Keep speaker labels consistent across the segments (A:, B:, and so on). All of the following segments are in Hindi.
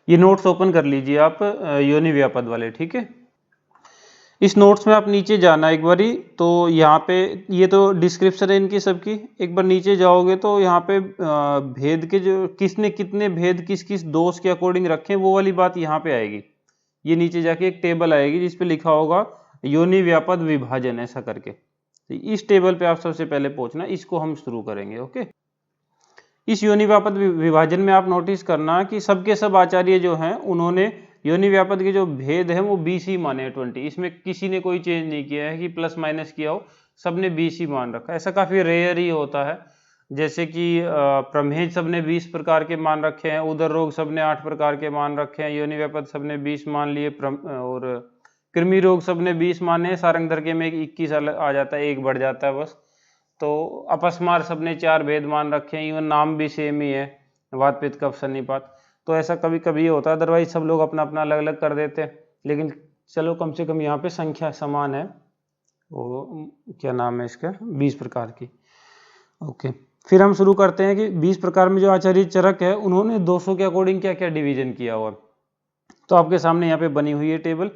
A: ये नोट्स ओपन कर लीजिए आप योनि व्यापद वाले, ठीक है। इस नोट्स में आप नीचे जाना एक बारी, तो यहाँ पे ये तो डिस्क्रिप्शन है इनकी सबकी, एक बार नीचे जाओगे तो यहाँ पे भेद के जो किसने कितने भेद किस किस दोष के अकॉर्डिंग रखे वो वाली बात यहाँ पे आएगी। ये नीचे जाके एक टेबल आएगी जिसपे लिखा होगा योनि व्यापद विभाजन ऐसा करके, तो इस टेबल पे आप सबसे पहले पहुंचना, इसको हम शुरू करेंगे। ओके, इस योनि व्यापद विभाजन में आप नोटिस करना कि सबके सब आचार्य जो हैं उन्होंने योनि व्यापद के जो भेद है वो 20 ही माने 20, इसमें किसी ने कोई चेंज नहीं किया है कि प्लस माइनस किया हो, सबने 20 ही मान रखा है। ऐसा काफी रेयर ही होता है, जैसे कि प्रमेय सबने 20 प्रकार के मान रखे हैं, उदर रोग सबने 8 प्रकार के मान रखे हैं, योनि व्यापद सबने 20 मान लिए, और कृमि रोग सबने 20 माने, सारंग धरके में 21 आ जाता है, एक बढ़ जाता है बस। तो अपस्मार सबने 4 भेद मान रखे हैं, इवन नाम भी सेम ही है, वात पित्त कफ सन्निपात। तो ऐसा कभी कभी होता है, अदरवाइज सब लोग अपना अपना अलग अलग कर देते हैं, लेकिन चलो कम से कम यहाँ पे संख्या समान है। वो क्या नाम है इसका, 20 प्रकार की। ओके, फिर हम शुरू करते हैं कि 20 प्रकार में जो आचार्य चरक है उन्होंने 200 के अकॉर्डिंग क्या क्या डिवीजन किया हुआ। तो आपके सामने यहाँ पे बनी हुई है टेबल।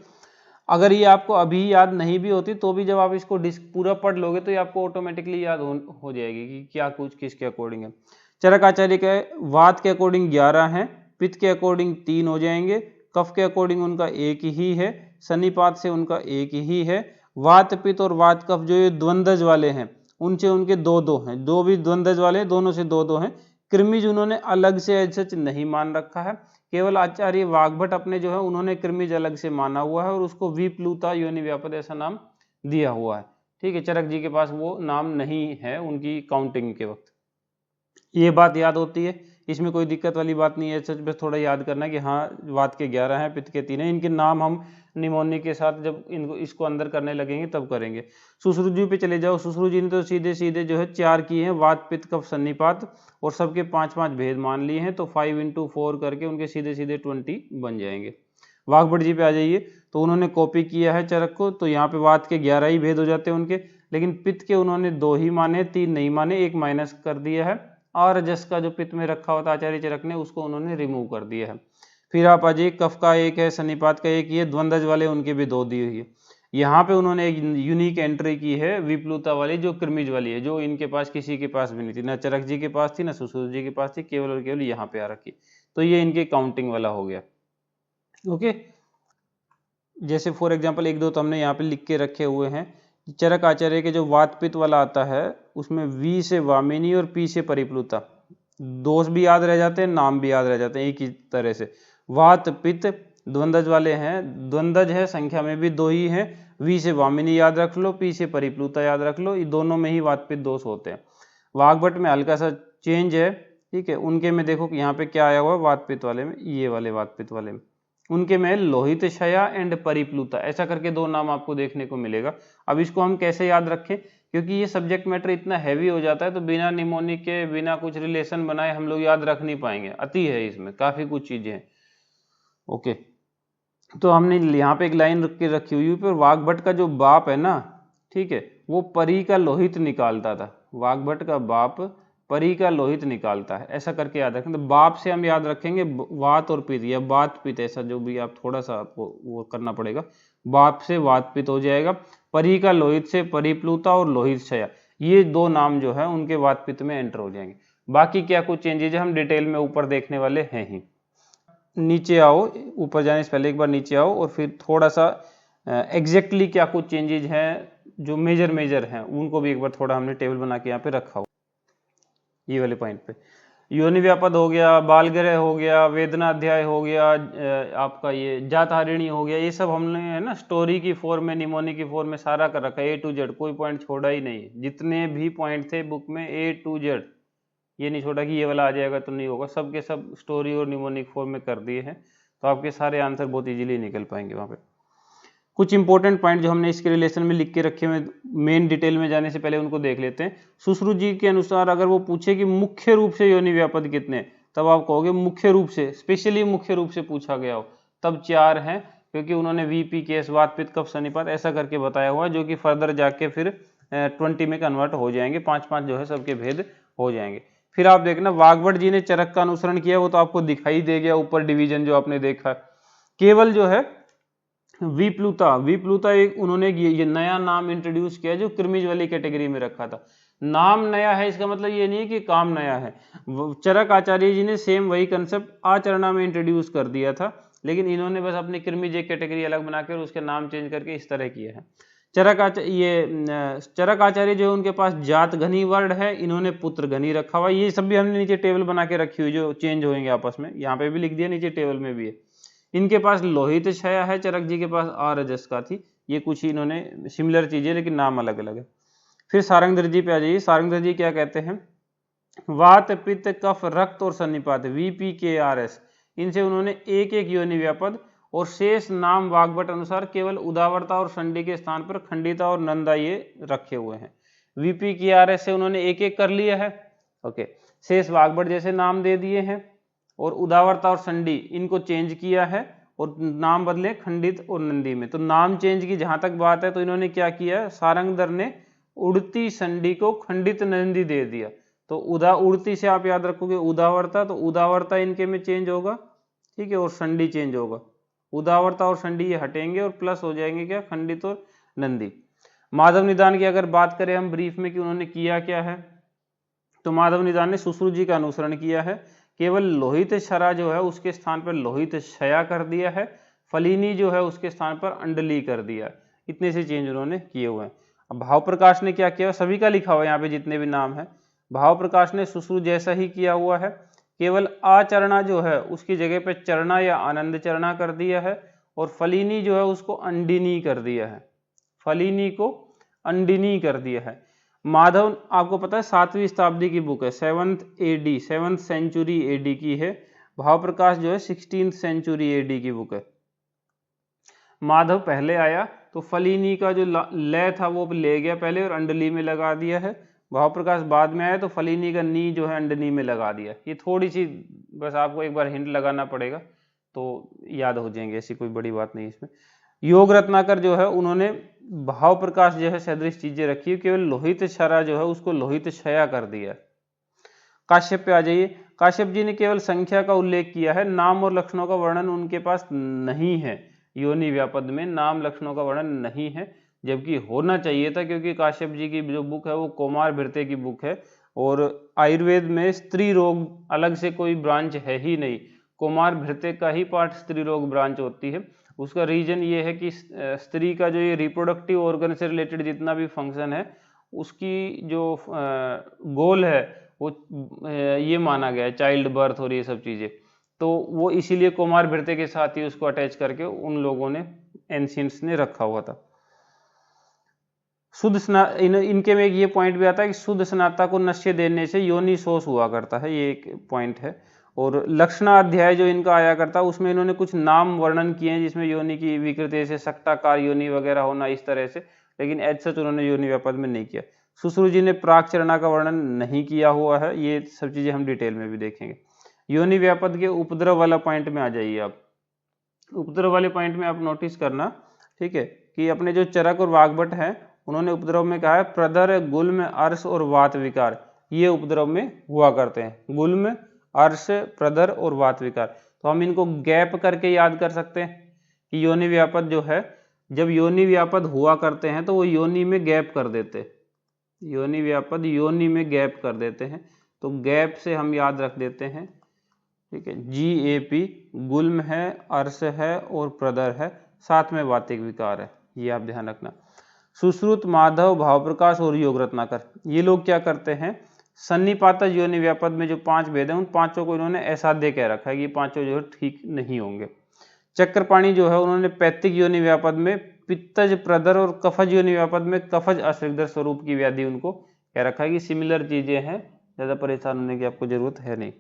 A: अगर ये आपको अभी याद नहीं भी होती तो भी जब आप इसको पूरा पढ़ लोगे तो ये आपको ऑटोमेटिकली याद हो जाएगी कि क्या कुछ किसके अकॉर्डिंग है। चरक आचार्य के वात के अकॉर्डिंग 11 हैं, पित्त के अकॉर्डिंग 3 हो जाएंगे, कफ के अकॉर्डिंग उनका एक ही है, सन्निपात से उनका एक ही है, वात पित्त और वात कफ जो ये द्वंद्वज वाले हैं उनसे उनके दो दो हैं, दो भी द्वंद्वज वाले हैं, दोनों से दो दो हैं। कृमिज उन्होंने अलग से सच नहीं मान रखा है, केवल आचार्य वाग्भट अपने जो है उन्होंने कृमिज अलग से माना हुआ है और उसको विप्लुता योनि व्यापद ऐसा नाम दिया हुआ है। ठीक है, चरक जी के पास वो नाम नहीं है उनकी काउंटिंग के वक्त। ये बात याद होती है, इसमें कोई दिक्कत वाली बात नहीं है, सच बस थोड़ा याद करना कि हाँ वात के 11 हैं, पित्त के 3 हैं, इनके नाम हम निमोनिक के साथ जब इनको इसको अंदर करने लगेंगे तब करेंगे। सुश्रुत जी पे चले जाओ, सुश्रुत जी ने तो सीधे सीधे जो है 4 किए हैं, वात पित्त कफ सन्निपात, और सबके 5-5 भेद मान लिए हैं, तो 5 into 4 करके उनके सीधे सीधे 20 बन जाएंगे। वाघभट जी पे आ जाइए, तो उन्होंने कॉपी किया है चरक को, तो यहाँ पे वात के 11 ही भेद हो जाते हैं उनके, लेकिन पित्त के उन्होंने 2 ही माने, 3 नहीं माने, एक माइनस कर दिया है, और रजस का जो पित्त में रखा होता आचार्य चरक ने उसको उन्होंने रिमूव कर दिया है। फिर आप आ जाइए, कफ का एक है, सन्निपात का एक, ये द्वंद्वज वाले उनके भी 2 दी हुई है। यहाँ पे उन्होंने एक यूनिक एंट्री की है विप्लुता वाली, जो कृमिज वाली है, जो इनके पास किसी के पास भी नहीं थी, ना चरक जी के पास थी ना सुश्रुत जी के पास थी, केवल और केवल यहाँ पे आ रखी। तो ये इनके काउंटिंग वाला हो गया। ओके, जैसे फॉर एग्जाम्पल 1-2 तो हमने यहाँ पे लिख के रखे हुए हैं। चरक आचार्य के जो वात पित्त वाला आता है उसमें वी से वामिनी और पी से परिप्लुता, दोष भी याद रह जाते हैं, नाम भी याद रह जाते हैं एक ही तरह से। वात पित्त द्वंद्वज वाले हैं, द्वंद्वज है, संख्या में भी 2 ही हैं, वी से वामिनी याद रख लो, पी से परिप्लुता याद रख लो, ये दोनों में ही वात पित्त दोष होते हैं। वाग्भट में हल्का सा चेंज है, ठीक है, उनके में देखो कि यहाँ पे क्या आया हुआ है, वात पित्त वाले में, ये वाले वात पित्त वाले में उनके में लोहित क्षया एंड परिप्लुता ऐसा करके 2 नाम आपको देखने को मिलेगा। अब इसको हम कैसे याद रखें, क्योंकि ये सब्जेक्ट मैटर इतना हैवी हो जाता है तो बिना निमोनिक के बिना कुछ रिलेशन बनाए हम लोग याद रख नहीं पाएंगे, अति है इसमें, काफी कुछ चीजें हैं। ओके, तो हमने यहाँ पे एक लाइन रख के रखी हुई पर वाग्भट का जो बाप है ना, ठीक है, वो परी का लोहित निकालता था, वाग्भट का बाप परी का लोहित निकालता है, ऐसा करके याद रखें। तो बाप से हम याद रखेंगे वात और पित्त या वात पित्त, ऐसा जो भी आप थोड़ा सा आपको वो करना पड़ेगा, बाप से वात पित्त हो जाएगा, परी का लोहित से परिप्लुता और लोहित क्षया, ये 2 नाम जो है उनके वात पित्त में एंटर हो जाएंगे। बाकी क्या कुछ चेंजेज है हम डिटेल में ऊपर देखने वाले हैं ही। नीचे आओ, ऊपर जाने से पहले एक बार नीचे आओ और फिर थोड़ा सा एग्जैक्टली क्या कुछ चेंजेज हैं जो मेजर हैं उनको भी एक बार थोड़ा हमने टेबल बना के यहाँ पे रखा हो। ये वाले पॉइंट पे योनि व्यापद हो गया, बालग्रह हो गया, वेदना अध्याय हो गया, आपका ये जातहारिणी हो गया, ये सब हमने है ना स्टोरी की फॉर्म में, निमोनी की फॉर्म में सारा कर रखा है, A to Z, कोई पॉइंट छोड़ा ही नहीं, जितने भी पॉइंट थे बुक में A to Z, ये नहीं छोड़ा कि ये वाला आ जाएगा तो नहीं होगा, सब के सब स्टोरी और निमोनिक फॉर्म में कर दिए हैं, तो आपके सारे आंसर बहुत इजीली निकल पाएंगे वहाँ पे। कुछ इंपॉर्टेंट पॉइंट जो हमने इसके रिलेशन में लिख के रखे हुए, मेन डिटेल में जाने से पहले उनको देख लेते हैं। सुश्रुत जी के अनुसार अगर वो पूछे कि मुख्य रूप से योनि व्यापद कितने, तब आप कहोगे मुख्य रूप से, स्पेशली मुख्य रूप से पूछा गया हो तब 4 हैं, क्योंकि उन्होंने वीपी केस वात पित्त कफ सन्निपात ऐसा करके बताया हुआ, जो कि फर्दर जाके फिर 20 में कन्वर्ट हो जाएंगे, 5-5 जो है सबके भेद हो जाएंगे। फिर आप देखना वाग्भट जी ने चरक का अनुसरण किया, वो तो आपको दिखाई दे गया ऊपर डिवीजन जो आपने देखा। केवल जो है विप्लुता एक उन्होंने ये नया नाम इंट्रोड्यूस किया जो कृमिज वाली कैटेगरी में रखा था। नाम नया है इसका मतलब ये नहीं है कि काम नया है। चरक आचार्य जी ने सेम वही कंसेप्ट आचरणा में इंट्रोड्यूस कर दिया था, लेकिन इन्होंने बस अपनी कृमिज एक कैटेगरी अलग बनाकर उसके नाम चेंज करके इस तरह किया है। चरक आचार्य जो उनके पास जात घनी वर्ड है, इन्होंने पुत्र घनी रखा हुआ। ये सब भी हमने नीचे टेबल बना के रखी हुई जो चेंज होंगे आपस में, यहाँ पे भी लिख दिया, नीचे टेबल में भी है। इनके पास लोहित छया है, चरक जी के पास आरजस का थी। ये कुछ इन्होंने सिमिलर चीजें, लेकिन नाम अलग अलग है। फिर सारंगधर जी पे आ जाइए। सारंगधर जी क्या कहते हैं, वात पित्त कफ रक्त और सन्निपात VPKRS, इनसे उन्होंने एक एक योनि व्यापद और शेष नाम वाग्भट अनुसार केवल उदावरता और संडि के स्थान पर खंडिता और नंदा ये रखे हुए हैं। VPKRS से उन्होंने एक एक कर लिया है, ओके। शेष वाग्भट जैसे नाम दे दिए हैं, और उदावरता और संडि इनको चेंज किया है और नाम बदले खंडित और नंदी में। तो नाम चेंज की जहां तक बात है तो इन्होंने क्या किया, सारंगधर ने उड़ती संडि को खंडित नंदी दे दिया। तो उड़ती से आप याद रखोगे उदावरता, तो उदावरता इनके में चेंज होगा, ठीक है, और संडि चेंज होगा। उदावरता और संडि ये हटेंगे और प्लस हो जाएंगे क्या, खंडित और नंदी। माधव निदान की अगर बात करें हम ब्रीफ में कि उन्होंने किया क्या है, तो माधव निदान ने सुश्रुत जी का अनुसरण किया है। केवल लोहित क्षरा जो है उसके स्थान पर लोहित क्षया कर दिया है, फलिनी जो है उसके स्थान पर अंडली कर दिया। इतने से चेंज उन्होंने किए हुए हैं। अब भाव प्रकाश ने क्या किया, सभी का लिखा हुआ है यहाँ पे जितने भी नाम है। भाव प्रकाश ने सुश्रुत जैसा ही किया हुआ है, केवल आचरणा जो है उसकी जगह पे चरणा या आनंद चरणा कर दिया है, और फलिनी जो है उसको अंडिनी कर दिया है, फलिनी को अंडिनी कर दिया है। माधव आपको पता है 7वीं शताब्दी की बुक है, 7th सेंचुरी AD की है। भाव प्रकाश जो है 16th सेंचुरी AD की बुक है। माधव पहले आया तो फलिनी का जो लय था वो ले गया पहले और अंडली में लगा दिया है। भाव प्रकाश बाद में आया तो फलिनी का नी जो है अंडनी में लगा दिया। ये थोड़ी सी बस आपको एक बार हिंट लगाना पड़ेगा तो याद हो जाएंगे, ऐसी कोई बड़ी बात नहीं इसमें। योग रत्नाकर जो है उन्होंने भाव प्रकाश जो है सदृश चीजें रखी, केवल लोहित क्षरा जो है उसको लोहित क्षया कर दिया। काश्यप पे आ जाइए। काश्यप जी ने केवल संख्या का उल्लेख किया है, नाम और लक्षणों का वर्णन उनके पास नहीं है। योनि व्यापद में नाम लक्षणों का वर्णन नहीं है, जबकि होना चाहिए था, क्योंकि काश्यप जी की जो बुक है वो कौमार भृत्य की बुक है, और आयुर्वेद में स्त्री रोग अलग से कोई ब्रांच है ही नहीं। कौमार भृत्य का ही पार्ट स्त्री रोग ब्रांच होती है। उसका रीजन ये है कि स्त्री का जो ये रिप्रोडक्टिव ऑर्गन से रिलेटेड जितना भी फंक्शन है उसकी जो गोल है वो ये माना गया है, चाइल्ड बर्थ और ये सब चीजें। तो वो इसीलिए कुमार भृत्य के साथ ही उसको अटैच करके उन लोगों ने, एंशियंट्स ने रखा हुआ था। शुद्ध इनके में एक ये पॉइंट भी आता है कि शुद्ध स्नाता को नश्य देने से योनि शोष हुआ करता है, ये एक पॉइंट है। और लक्षणाध्याय जो इनका आया करता है उसमें इन्होंने कुछ नाम वर्णन किए हैं जिसमें योनि की विकृति से सक्ताकार योनि वगैरह होना इस तरह से, लेकिन एज सच उन्होंने योनि व्यापद में नहीं किया। सुश्रुत जी ने प्राक चरणा का वर्णन नहीं किया हुआ है, ये सब चीजें हम डिटेल में भी देखेंगे। योनि व्यापद के उपद्रव वाला पॉइंट में आ जाइए आप। उपद्रव वाले पॉइंट में आप नोटिस करना, ठीक है, कि अपने जो चरक और वाग्भट है उन्होंने उपद्रव में कहा है प्रदर गुल्म अर्श और वात विकार, ये उपद्रव में हुआ करते हैं, गुल्म अर्श प्रदर और वात विकार। तो हम इनको गैप करके याद कर सकते हैं कि योनि व्यापद जो है, जब योनि व्यापद हुआ करते हैं तो वो योनि में गैप कर देते, योनि व्यापद योनि में गैप कर देते हैं, तो गैप से हम याद रख देते हैं, ठीक है। GAP गुल्म है, अर्श है और प्रदर है, साथ में वातिक विकार है, ये आप ध्यान रखना। सुश्रुत, माधव, भाव प्रकाश और योग रत्नाकर ये लोग क्या करते हैं, सन्निपात योनि व्यापद में जो 5 भेद हैं उन पांचों को इन्होंने असाध्य कह रखा है कि ये पांचों जो है ठीक नहीं होंगे। चक्रपाणी जो है उन्होंने पैतृक योनि व्यापद में पित्तज प्रदर और कफज योनि व्यापद में कफज अश्वदर स्वरूप की व्याधि उनको कह रखा है कि सिमिलर चीजें हैं, ज्यादा परेशान होने की आपको जरूरत है नहीं।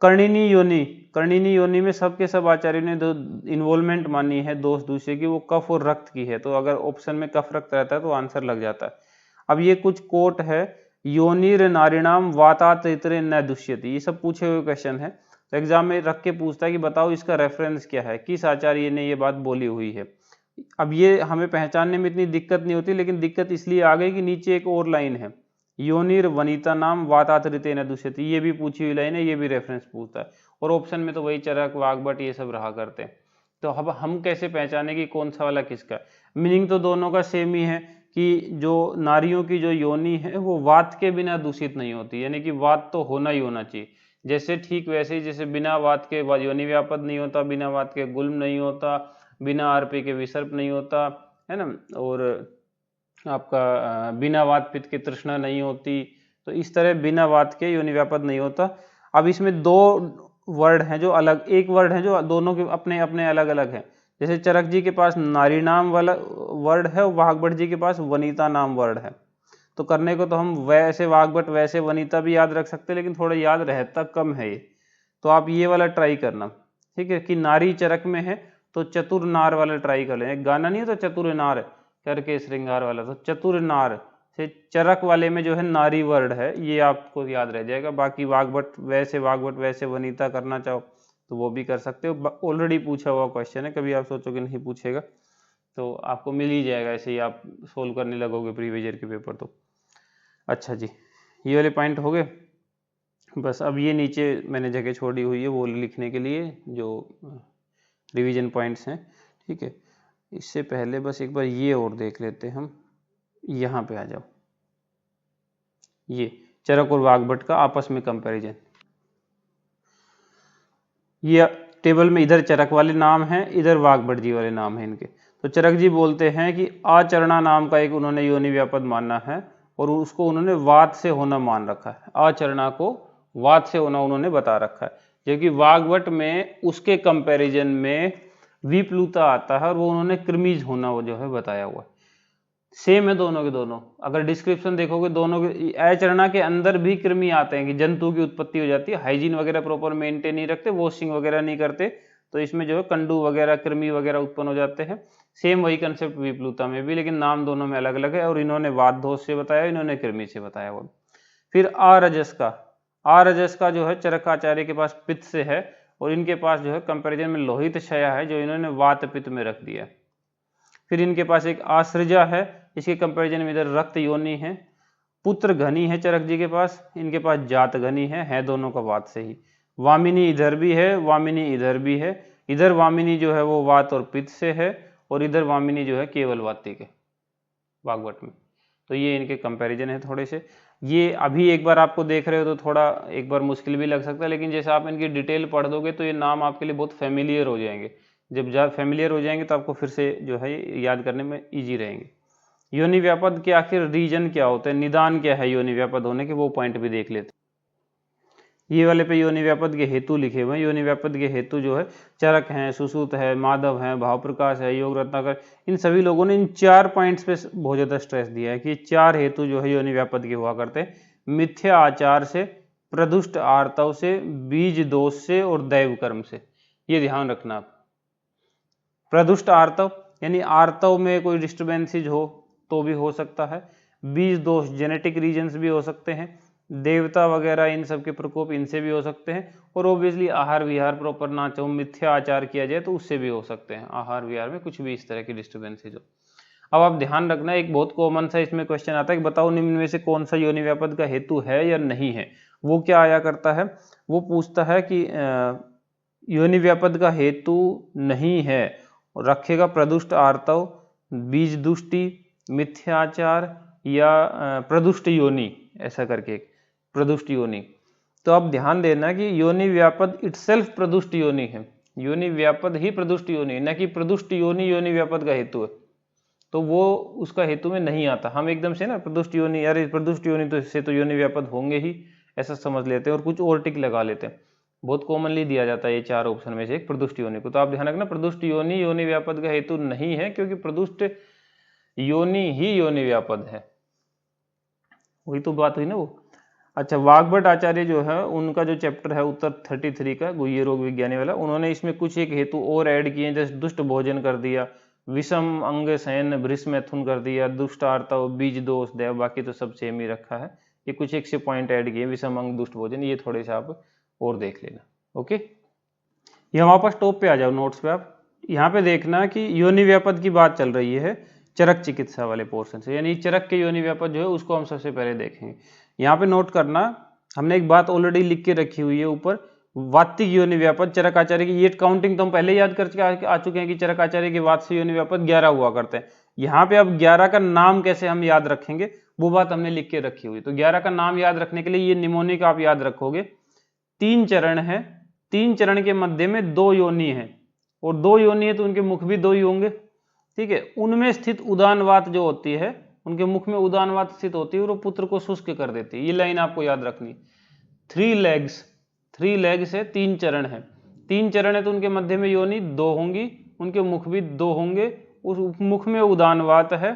A: कर्णिनी योनि में सबके सब आचार्यों ने जो इन्वॉल्वमेंट मानी है दोष दूसरे की, वो कफ और रक्त की है, तो अगर ऑप्शन में कफ रक्त रहता है तो आंसर लग जाता है। अब ये कुछ कोट है, योनिर नारिणाम वातात्रे न दुष्यति, ये सब पूछे हुए क्वेश्चन है, तो एग्जाम में रख के पूछता है कि बताओ इसका रेफरेंस क्या है, किस आचार्य ने ये बात बोली हुई है। अब ये हमें पहचानने में इतनी दिक्कत नहीं होती, लेकिन दिक्कत इसलिए आ गई कि नीचे एक और लाइन है, योनिर वनिता नाम वातात्रितेन दूषित, ये भी पूछी हुई लाइन है, ये भी रेफरेंस पूछता है। और ऑप्शन में तो वही चरक वाग्भट ये सब रहा करते हैं। तो अब हम कैसे पहचाने कि कौन सा वाला किसका है? मीनिंग तो दोनों का सेम ही है कि जो नारियों की जो योनि है वो वात के बिना दूषित नहीं होती, यानी कि वात तो होना ही होना चाहिए। जैसे ठीक वैसे ही जैसे बिना वात के योनि व्यापद नहीं होता, बिना वात के गुल्म नहीं होता, बिना आरपी के विसर्प नहीं होता, है ना, और आपका बिना वात पित्त के तृष्णा नहीं होती। तो इस तरह बिना वात के योनि व्यापद नहीं होता। अब इसमें दो वर्ड हैं जो अलग, एक वर्ड है जो दोनों के अपने अपने अलग अलग हैं। जैसे चरक जी के पास नारी नाम वाला वर्ड है और वाग्भट जी के पास वनिता नाम वर्ड है। तो करने को तो हम वैसे वाग्भट वैसे वनिता भी याद रख सकते हैं, लेकिन थोड़ा याद रहता कम है ये। तो आप ये वाला ट्राई करना, ठीक है, कि नारी चरक में है तो चतुर नार वाला ट्राई कर लें। एक गाना नहीं है तो चतुर नार करके श्रृंगार वाला, तो चतुर नार से चरक वाले में जो है नारी वर्ड है, ये आपको याद रह जाएगा। बाकी वाग्भट वैसे वनिता करना चाहो तो वो भी कर सकते हो। ऑलरेडी पूछा हुआ क्वेश्चन है, कभी आप सोचोगे नहीं पूछेगा तो आपको मिल ही जाएगा, ऐसे ही आप सोल्व करने लगोगे प्रीवियस ईयर के पेपर तो। अच्छा जी, ये वाले पॉइंट हो गए। बस अब ये नीचे मैंने जगह छोड़ी हुई है वो लिखने के लिए जो रिवीजन पॉइंट्स हैं, ठीक है। इससे पहले बस एक बार ये और देख लेते हैं हम। यहाँ पे आ जाओ, ये चरक और वाग्भट का आपस में कंपैरिजन। ये टेबल में इधर चरक वाले नाम हैं, इधर वाग्भट जी वाले नाम हैं इनके। तो चरक जी बोलते हैं कि आचरणा नाम का एक उन्होंने योनि व्यापद माना है और उसको उन्होंने वात से होना मान रखा है। आचरणा को वात से होना उन्होंने बता रखा है, जबकि वाग्भट में उसके कंपैरिजन में विप्लुता आता है और वो उन्होंने कृमिज होना वो जो है बताया हुआ है। सेम है दोनों के दोनों। अगर डिस्क्रिप्शन देखोगे दोनों के, आचरणा के अंदर भी कृमि आते हैं कि जंतु की उत्पत्ति हो जाती है, हाइजीन वगैरह प्रॉपर मेंटेन नहीं रखते, वॉशिंग वगैरह नहीं करते, तो इसमें जो है कंडू वगैरह कृमि वगैरह उत्पन्न हो जाते हैं। सेम वही कंसेप्ट विप्लुता में भी, लेकिन नाम दोनों में अलग अलग है। और इन्होंने वात दोष से बताया, इन्होंने कृमि से बताया हुआ। फिर आरजस का जो है चरकाचार्य के पास पित्त से है और इनके पास जो है कंपेरिजन में लोहित क्षया है, जो इन्होंने वात पित्त में रख दिया। फिर इनके पास एक आश्रजा है, इसके कंपैरिजन में इधर रक्त योनि है। पुत्र घनी है चरक जी के पास, इनके पास जात घनी है दोनों का वात से ही। वामिनी इधर भी है, वामिनी इधर भी है। इधर वामिनी जो है वो वात और पित्त से है और इधर वामिनी जो है केवल वातिक है वाग्भट में। तो ये इनके कंपैरिजन है थोड़े से। ये अभी एक बार आपको देख रहे हो तो थोड़ा एक बार मुश्किल भी लग सकता है, लेकिन जैसे आप इनकी डिटेल पढ़ दोगे तो ये नाम आपके लिए बहुत फेमिलियर हो जाएंगे। जब ज़्यादा फेमिलियर हो जाएंगे तो आपको फिर से जो है याद करने में ईजी रहेंगे। योनि व्यापद के आखिर रीजन क्या होते हैं, निदान क्या है योनि व्यापद होने के, वो पॉइंट भी देख लेते हैं। ये वाले पे योनि व्यापद के हेतु लिखे हुए हैं। योनि व्यापद के हेतु जो है चरक हैं, सुश्रुत है, माधव है, भाव प्रकाश है, योग रत्नाकर, इन सभी लोगों ने इन 4 पॉइंट्स पे बहुत ज़्यादा स्ट्रेस दिया है कि 4 हेतु जो है योनि व्यापद के हुआ करते हैं। मिथ्या आचार से, प्रदुष्ट आर्तव से, बीज दोष से और दैव कर्म से। ये ध्यान रखना आप। प्रदुष्ट आर्तव यानी आर्तव में कोई डिस्टर्बेंसेज हो तो भी हो सकता है। बीज दोष जेनेटिक रीजन्स भी हो सकते हैं। देवता वगैरह इन सब के प्रकोप इनसे भी हो सकते हैं। और ओबियसली आहार विहार प्रॉपर ना चाहो, मिथ्या आचार किया जाए तो उससे भी हो सकते हैं, आहार विहार में कुछ भी इस तरह की डिस्टर्बेंसेज हो। अब आप ध्यान रखना, एक बहुत कॉमन सा इसमें क्वेश्चन आता है कि बताओ निम्न में से कौन सा योनि व्यापद का हेतु है या नहीं है। वो क्या आया करता है, वो पूछता है कि योनि व्यापद का हेतु नहीं है, रखेगा प्रदुष्ट आर्तव, बीज दुष्टि, मिथ्याचार या प्रदुष्ट योनि, ऐसा करके एक प्रदुष्ट योनि। तो आप ध्यान देना कि योनि व्यापद इटसेल्फ प्रदुष्ट योनि है, योनि व्यापद ही प्रदुष्ट योनि है, न कि प्रदुष्ट योनि योनि व्यापद का हेतु है। तो वो उसका हेतु में नहीं आता। हम एकदम से ना प्रदुष्ट योनि, यार प्रदुष्ट योनि तो इससे तो योनि व्यापद होंगे ही, ऐसा समझ लेते हैं और कुछ और टिक लगा लेते हैं। बहुत कॉमनली दिया जाता है ये 4 ऑप्शन में से एक प्रदुष्ट योनि को। तो आप ध्यान रखना, प्रदुष्ट योनि योनि व्यापद का हेतु नहीं है, क्योंकि प्रदुष्ट योनि ही योनि व्यापद है। वही तो बात हुई ना वो। अच्छा, वाग्भट आचार्य जो है उनका जो चैप्टर है उत्तर 33 का गुह्य रोग विज्ञानी वाला, उन्होंने इसमें कुछ एक हेतु और ऐड किए, जैसे दुष्ट भोजन कर दिया, विषम अंग शयन भृष मैथुन कर दिया, दुष्ट आर्तव, बीज दोष दैव, बाकी तो सब सेम ही रखा है। ये कुछ एक से पॉइंट ऐड किए, विषम अंग, दुष्ट भोजन, ये थोड़े से आप और देख लेना। ओके, ये हमारे पास टॉप पे आ जाओ नोट्स पे। आप यहाँ पे देखना कि योनि व्यापद की बात चल रही है, चरक चिकित्सा वाले पोर्शन से, यानी चरक के योनि व्यापक जो है उसको हम सबसे पहले देखेंगे। यहाँ पे नोट करना, हमने एक बात ऑलरेडी लिख के रखी हुई है ऊपर, वात्तिक योनि व्यापक चरक आचार्य की, ये काउंटिंग तो हम पहले याद करके आ चुके हैं कि चरक आचार्य के वात्स्य योनि व्यापक 11 हुआ करते हैं। यहाँ पे अब 11 का नाम कैसे हम याद रखेंगे वो बात हमने लिख के रखी हुई। तो 11 का नाम याद रखने के लिए ये निमोनिक आप याद रखोगे। 3 चरण है, 3 चरण के मध्य में 2 योनि है, और 2 योनि है तो उनके मुख भी 2 ही होंगे, ठीक है। उनमें स्थित उदानवात जो होती है, उनके मुख में उदानवात स्थित होती है और वो पुत्र को शुष्क कर देती है। ये लाइन आपको याद रखनी। 3 लेग्स है, 3 चरण है, 3 चरण है तो उनके मध्य में योनि 2 होंगी, उनके मुख भी 2 होंगे, उस मुख में उदानवात है,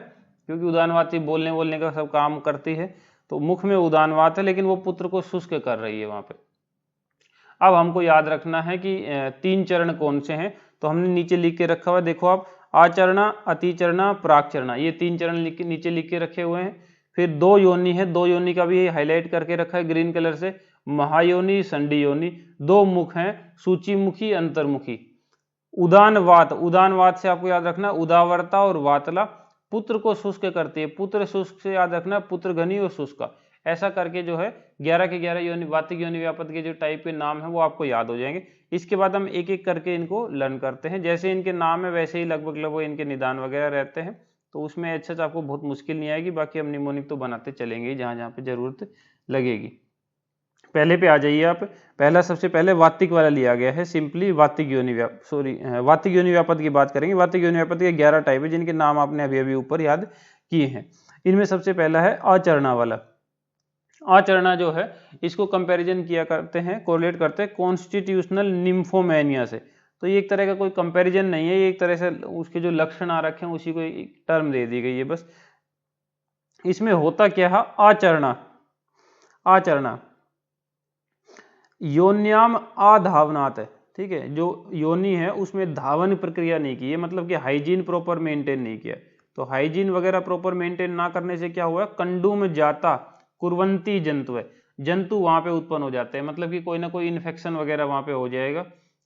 A: क्योंकि उदानवात बोलने का सब काम करती है, तो मुख में उदानवात है, लेकिन वो पुत्र को शुष्क कर रही है वहां पे। अब हमको याद रखना है कि 3 चरण कौन से हैं, तो हमने नीचे लिख के रखा हुआ, देखो आप, आचरणा, अतिचरणा, प्राकचरणा, ये 3 चरण नीचे लिख के रखे हुए हैं। फिर 2 योनि है, 2 योनि का भी हाईलाइट करके रखा है ग्रीन कलर से, महायोनि, संडी योनि। 2 मुख हैं, सूचीमुखी, अंतर्मुखी। उदानवात से आपको याद रखना उदावरता और वातला, पुत्र को शुष्क करती है, पुत्र शुष्क से याद रखना पुत्र घनी और शुष्का। ऐसा करके जो है 11 के 11 योनि वात्तिक योनि व्यापक के जो टाइप के नाम है वो आपको याद हो जाएंगे। इसके बाद हम एक एक करके इनको लर्न करते हैं, जैसे इनके नाम है वैसे ही लगभग इनके निदान वगैरह रहते हैं, तो उसमें अच्छा आपको बहुत मुश्किल नहीं आएगी। बाकी हम निमोनिक तो बनाते चलेंगे जहाँ जहाँ पे जरूरत लगेगी। पहले पे आ जाइए आप। पहला सबसे पहले वात्तिक वाला लिया गया है, सिंपली वात्तिक योनि वात्तिक योनि व्यापक की बात करेंगे। वात्तिक योनि व्यापक के 11 टाइप है जिनके नाम आपने अभी अभी ऊपर याद किए हैं। इनमें सबसे पहला है आचरणा वाला। आचरणा जो है इसको कंपैरिजन किया करते हैं, कोरिलेट करते हैं कॉन्स्टिट्यूशनल निम्फोमेनिया से। तो ये एक तरह का कोई कंपैरिजन नहीं है, ये एक तरह से उसके जो लक्षण आ रखे हैं उसी को एक टर्म दे दी गई है बस। इसमें होता क्या है, आचरणा योन्याम आधावनात् है, ठीक है। जो योनि है उसमें धावन प्रक्रिया नहीं की है, मतलब कि हाइजीन प्रॉपर मेंटेन नहीं किया। तो हाइजीन वगैरह प्रॉपर मेंटेन ना करने से क्या हुआ, कंडू में जाता कुरवंती जंतु है, जंतु वहां पे उत्पन्न हो जाते हैं, मतलब कि कोई ना कोई इन्फेक्शन वगैरह वहां पे हो जाएगा,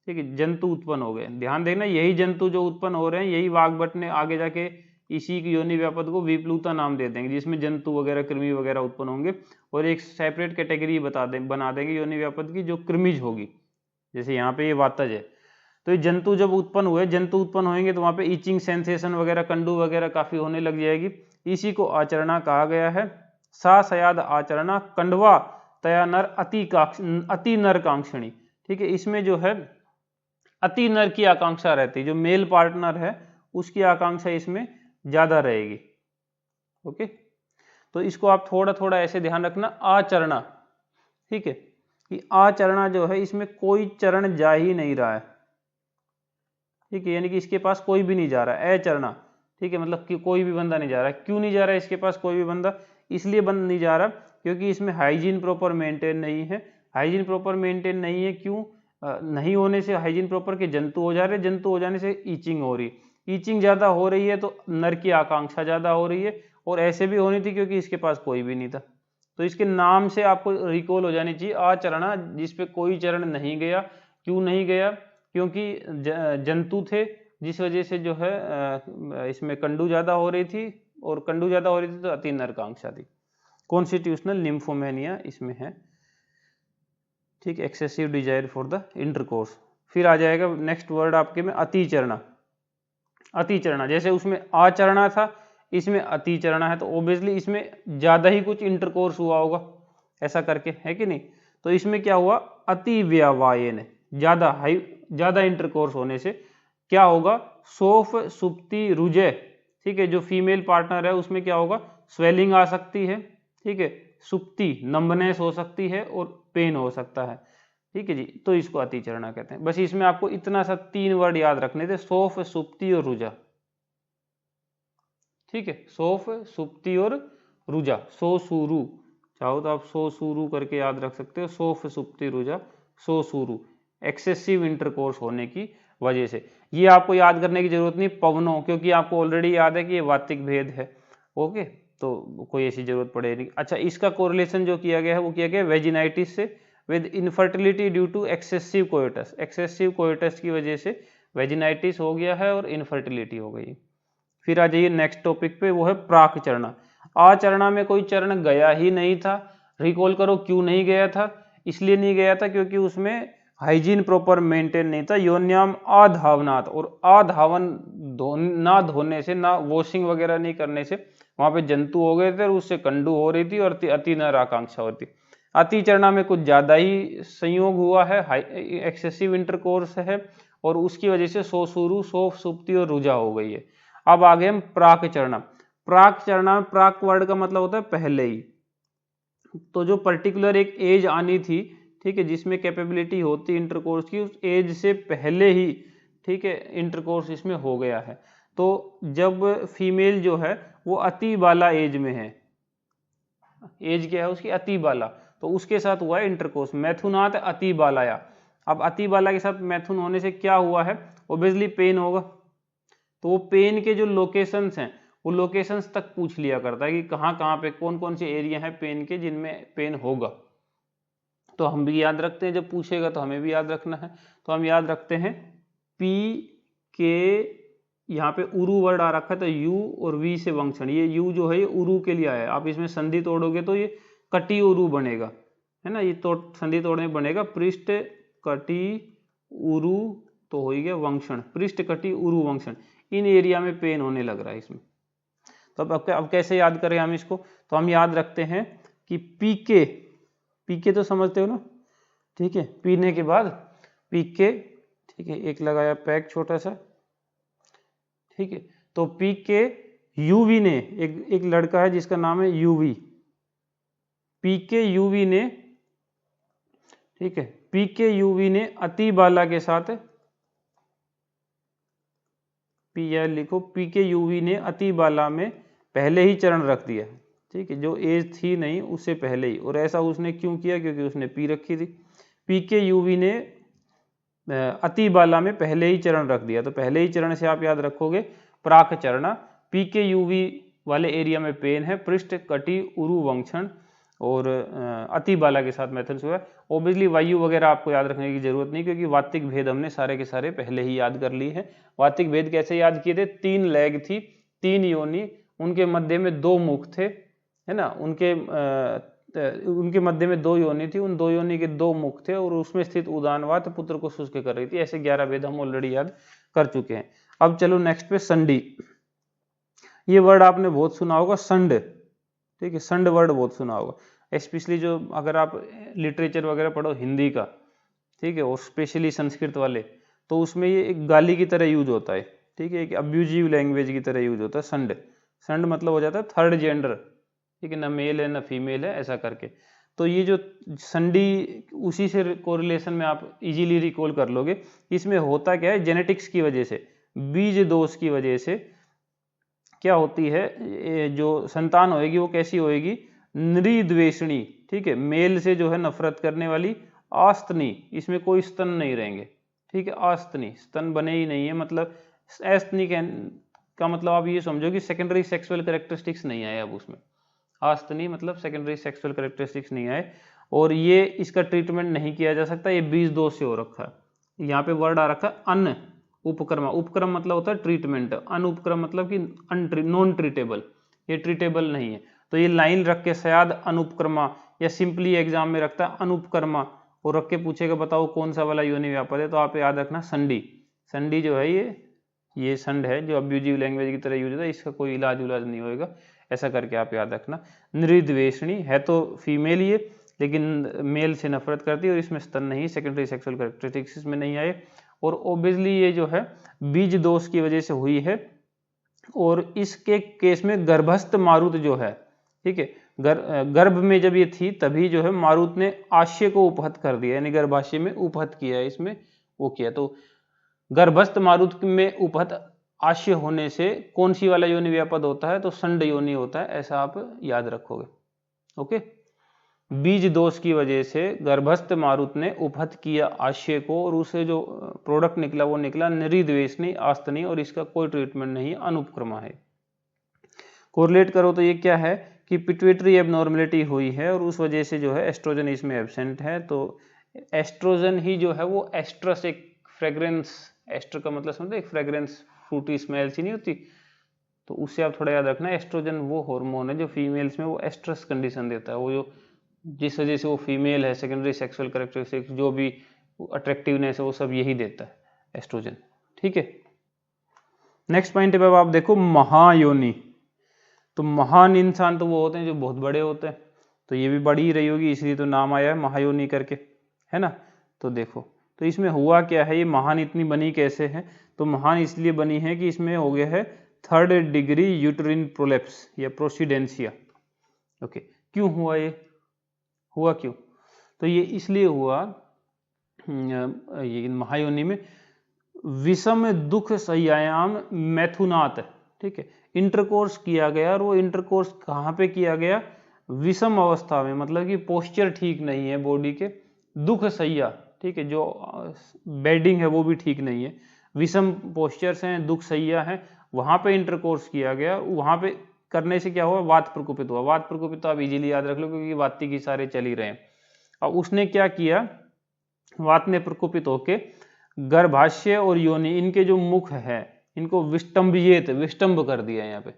A: ठीक है। जंतु उत्पन्न हो गए, ध्यान देना यही जंतु जो उत्पन्न हो रहे हैं यही वाग्भट ने आगे जाके इसी की योनि व्यापक को विप्लुता नाम दे देंगे, जिसमें जंतु वगैरह कृमि वगैरह उत्पन्न होंगे, और एक सेपरेट कैटेगरी बना देंगे योनि व्यापक की जो कृमिज होगी, जैसे यहाँ पे ये वातज है। तो ये जंतु जब उत्पन्न हुए, जंतु उत्पन्न होंगे तो वहां पे ईचिंग सेंसेशन वगैरह, कंडू वगैरह काफी होने लग जाएगी। इसी को आचरणा कहा गया है। सा सयाद आचरणा कंडवा तया नर अति नर कांक्षणी, ठीक है। इसमें जो है अति नर की आकांक्षा रहती है, जो मेल पार्टनर है उसकी आकांक्षा इसमें ज्यादा रहेगी, ओके। तो इसको आप थोड़ा थोड़ा ऐसे ध्यान रखना, आचरणा, ठीक है, कि आचरणा जो है इसमें कोई चरण जा ही नहीं रहा है, ठीक है, यानी कि इसके पास कोई भी नहीं जा रहा है, अचरणा, ठीक है, मतलब कि कोई भी बंदा नहीं जा रहा है। क्यों नहीं जा रहा है इसके पास कोई भी बंदा, इसलिए बंद नहीं जा रहा क्योंकि इसमें हाइजीन प्रॉपर मेंटेन नहीं है। हाइजीन प्रॉपर मेंटेन नहीं है, क्यों नहीं होने से हाइजीन प्रॉपर के जंतु हो जा रहे, जंतु हो जाने से ईचिंग हो रही, ईचिंग ज्यादा हो रही है तो नर की आकांक्षा ज्यादा हो रही है, और ऐसे भी होनी थी क्योंकि इसके पास कोई भी नहीं था। तो इसके नाम से आपको रिकॉल हो जानी चाहिए आचरणा, जिसपे कोई चरण नहीं गया। क्यों नहीं गया, क्योंकि जंतु थे, जिस वजह से जो है इसमें कंडू ज्यादा हो रही थी, और कंडू ज्यादा हो रही थी तो अति नरकांक्षा थी। कॉन्स्टिट्यूशनल निम्फोमेनिया इसमें है, ठीक, excessive desire for the intercourse. फिर आ जाएगा नेक्स्ट वर्ड आपके में अतिचरणा। अतिचरणा, जैसे उसमें आचरणा था, इसमें अतिचरणा है, तो ऑब्वियसली इसमें ज्यादा ही कुछ इंटरकोर्स हुआ होगा, ऐसा करके, है कि नहीं। तो इसमें क्या हुआ, अति व्यावायन, ज्यादा इंटरकोर्स होने से क्या होगा, सोफ सुप्ति रुजय, ठीक है, जो फीमेल पार्टनर है उसमें क्या होगा, स्वेलिंग आ सकती है, ठीक है, सुप्ति नंबनेस हो सकती है, और पेन हो सकता है, ठीक है जी। तो इसको अतिचरणा कहते हैं। बस इसमें आपको इतना सा 3 वर्ड याद रखने थे, सोफ सुप्ति और रुजा, ठीक है, सोफ सुप्ति और रुजा, सो सुरु, चाहो तो आप सो सुरु करके याद रख सकते हो, सोफ सुप्ति रुजा सो सुरु, एक्सेसिव इंटरकोर्स होने की वजह से। ये आपको याद करने की जरूरत नहीं पवनों, क्योंकि आपको ऑलरेडी याद है कि ये वात्तिक भेद है, ओके, तो कोई ऐसी जरूरत पड़े नहीं। अच्छा, इसका कोरिलेशन जो किया गया है वो किया गया वेजिनाइटिस से with infertility due to excessive coitus, excessive coitus की वजह से वेजिनाइटिस हो गया है और इनफर्टिलिटी हो गई। फिर आ जाइए नेक्स्ट टॉपिक पे, वो है प्राक चरणा। आचरणा में कोई चरण गया ही नहीं था। रिकॉल करो क्यों नहीं गया था? इसलिए नहीं गया था क्योंकि उसमें हाइजीन प्रॉपर मेंटेन नहीं था। योन्याम अधावनात्, और अधावन ना धोने से, ना वॉशिंग वगैरह नहीं करने से वहां पे जंतु हो गए थे और उससे कंडू हो रही थी और अति नर आकांक्षा होती। अतिचरणा में कुछ ज्यादा ही संयोग हुआ है, एक्सेसिव इंटरकोर्स है, और उसकी वजह से सो शुरू, सो सुप्ति और रुजा हो गई है। अब आगे हम प्राक चरणा। प्राक चरणा में प्राक वर्ड का मतलब होता है पहले ही। तो जो पर्टिकुलर एक एज आनी थी, ठीक है, जिसमें कैपेबिलिटी होती इंटरकोर्स की, उस एज से पहले ही, ठीक है, इंटरकोर्स इसमें हो गया है। तो जब फीमेल जो है वो अति बाला एज में है, एज क्या है उसकी? अति बाला, तो उसके साथ हुआ है इंटरकोर्स। मैथुनात अति बालाया। अब अति बाला के साथ मैथुन होने से क्या हुआ है? ओब्वियसली पेन होगा। तो वो पेन के जो लोकेशंस हैं, वो लोकेशंस तक पूछ लिया करता है कि कहाँ कहाँ पे कौन कौन से एरिया हैं पेन के जिनमें पेन होगा। तो हम भी याद रखते हैं, जब पूछेगा तो हमें भी याद रखना है। तो हम याद रखते हैं पी के, यहाँ पे उरु वर्ड आ रखा है तो यू और वी से वंक्षण, ये यू जो है ये उरु के लिए आया है। आप इसमें संधि तोड़ोगे तो ये कटी उरु बनेगा, है ना, ये संधि तोड़ने बनेगा पृष्ठ कटी उरु, तो हो गया वंक्षण, पृष्ठ कटी उरु वंक्षण। इन एरिया में पेन होने लग रहा है इसमें। तो अब कैसे याद करें हम इसको? तो हम याद रखते हैं कि पीके, पीके तो समझते हो ना, ठीक है, पीने के बाद पीके, ठीक है, एक लगाया पैक छोटा सा, ठीक है। तो पीके यूवी ने, एक लड़का है जिसका नाम है यूवी, पीके यूवी ने, ठीक है, पीके यूवी ने अति बाला के साथ, पी लिखो, पीके यूवी ने अति बाला में पहले ही चरण रख दिया, ठीक है, जो एज थी नहीं उससे पहले ही। और ऐसा उसने क्यों किया? क्योंकि उसने पी रखी थी। पीके यूवी ने अति बाला में पहले ही चरण रख दिया, तो पहले ही चरण से आप याद रखोगे प्राक चरणा। पीके यूवी वाले एरिया में पेन है, पृष्ठ कटी उरु वंक्षण, और अति बाला के साथ मैथुन हुआ। ओबियसली वायु वगैरह आपको याद रखने की जरूरत नहीं, क्योंकि वातिक भेद हमने सारे के सारे पहले ही याद कर लिए हैं। वातिक भेद कैसे याद किए थे? 3 लेग थी, 3 योनि, उनके मध्य में 2 मुख थे, है ना, उनके मध्य में 2 योनि थी, उन 2 योनि के 2 मुख थे, और उसमें स्थित उदानवात पुत्र को शुष्क कर रही थी। ऐसे 11 भेद हम ऑलरेडी याद कर चुके हैं। अब चलो नेक्स्ट पे संडि। ये वर्ड आपने बहुत सुना होगा, संड, ठीक है, संड वर्ड बहुत सुना होगा, स्पेशली जो अगर आप लिटरेचर वगैरह पढ़ो हिंदी का, ठीक है, और स्पेशली संस्कृत वाले, तो उसमें ये एक गाली की तरह यूज होता है, ठीक है, एक अब्यूजिव लैंग्वेज की तरह यूज होता है संड। संड मतलब हो जाता है थर्ड जेंडर, ठीक है, ना मेल है ना फीमेल है, ऐसा करके। तो ये जो संडी, उसी से कोरिलेशन में आप इजीली रिकॉल कर लोगे। इसमें होता क्या है? जेनेटिक्स की वजह से, बीज दोष की वजह से क्या होती है, जो संतान होएगी वो कैसी होएगी? नृद्वेषणी, ठीक है, मेल से जो है नफरत करने वाली। आस्तनी, इसमें कोई स्तन नहीं रहेंगे, ठीक है, आस्तनी, स्तन बने ही नहीं है, मतलब अस्तनी का मतलब आप ये समझो कि सेकेंडरी सेक्सुअल कैरेक्टरिस्टिक्स नहीं आए अब उसमें। आस्तनी मतलब सेकेंडरी सेक्सुअल कैरेक्टरिस्टिक्स नहीं आए, और ये इसका ट्रीटमेंट नहीं किया जा सकता, ये बीज दोष से हो रखा है। यहाँ पे वर्ड आ रखा है अन उपक्रम। उपक्रम मतलब होता है ट्रीटमेंट, अनुपक्रम मतलब कि नॉन ट्रीटेबल, ये ट्रीटेबल नहीं है। तो ये लाइन रख के शायद अनुपक्रमा, या सिंपली एग्जाम में रखता है अनुपक्रमा, और रख के पूछेगा बताओ कौन सा वाला योनि व्यापद है, तो आप याद रखना संडी। संडी जो है ये संड है जो अब्यूजिव लैंग्वेज की तरह यूज होता है, इसका कोई इलाज नहीं होएगा, ऐसा करके आप याद रखना। नृद्वेषणी है तो फीमेल ही है, लेकिन मेल से नफरत करती है, और इसमें स्तन नहीं, सेकेंडरी सेक्सुअल कैरेक्टरिस्टिक्स में नहीं आए, और ओबियसली ये जो है बीज दोष की वजह से हुई है। और इसके केस में गर्भस्थ मारुत जो है, ठीक है, गर्भ में जब ये थी तभी जो है मारुत ने आश्य को उपहत कर दिया, यानी गर्भाशय में उपहत किया है, इसमें वो किया। तो गर्भस्थ मारुत में उपहत आश्य होने से कौन सी वाला योनि व्यापद होता है? तो संड योनि होता है, ऐसा आप याद रखोगे। ओके, बीज दोष की वजह से गर्भस्थ मारुत ने उपहत किया आश्य को, और उसे जो प्रोडक्ट निकला वो निकला नृद्वेषणी आस्तनी, और इसका कोई ट्रीटमेंट नहीं, अनुपक्रमा है। कोरिलेट करो तो ये क्या है कि पिट्यूटरी एबनॉर्मलिटी हुई है, और उस वजह से जो है एस्ट्रोजन इसमें एब्सेंट है। तो एस्ट्रोजन ही जो है वो एस्ट्रस, एक फ्रेग्रेंस, एस्ट्र का मतलब समझते, एक फ्रेग्रेंस, फ्रूटी स्मेल सी नहीं होती, तो उससे आप थोड़ा याद रखना, एस्ट्रोजन वो हार्मोन है जो फीमेल्स में वो एस्ट्रस कंडीशन देता है, वो जो जिस वजह से वो फीमेल है, सेकेंडरी सेक्सुअल कैरेक्टरिस्टिक्स जो भी अट्रैक्टिवनेस है वो सब यही देता है एस्ट्रोजन। ठीक है, नेक्स्ट पॉइंट पे आप देखो महायोनि। तो महान इंसान तो वो होते हैं जो बहुत बड़े होते हैं, तो ये भी बड़ी ही रही होगी इसलिए तो नाम आया है महायोनि करके, है ना। तो देखो, तो इसमें हुआ क्या है, ये महान इतनी बनी कैसे है, तो महान इसलिए बनी है कि इसमें हो गया है 3rd डिग्री यूट्रिन प्रोलेप्स या प्रोसीडेंसिया। ओके, क्यों हुआ ये, हुआ क्यों, तो ये इसलिए हुआ ये महायोनि में विषम दुख संयाम मैथुनात, ठीक है, इंटरकोर्स किया गया, और वो इंटरकोर्स कहाँ पे किया गया, विषम अवस्था में, मतलब कि पोस्चर ठीक नहीं है बॉडी के, दुख सैया, ठीक है, जो बेडिंग है वो भी ठीक नहीं है, विषम पोस्चर्स हैं, दुख सैया है, वहां पे इंटरकोर्स किया गया, वहां पे करने से क्या हुआ, वात प्रकोपित हुआ। वात प्रकोपित तो आप इजीली याद रख लो क्योंकि वाती की सारे चल ही रहे हैं। अब उसने क्या किया, वात ने प्रकोपित होके गर्भाशय और योनि, इनके जो मुख है इनको विष्टंभ कर दिया। यहाँ पे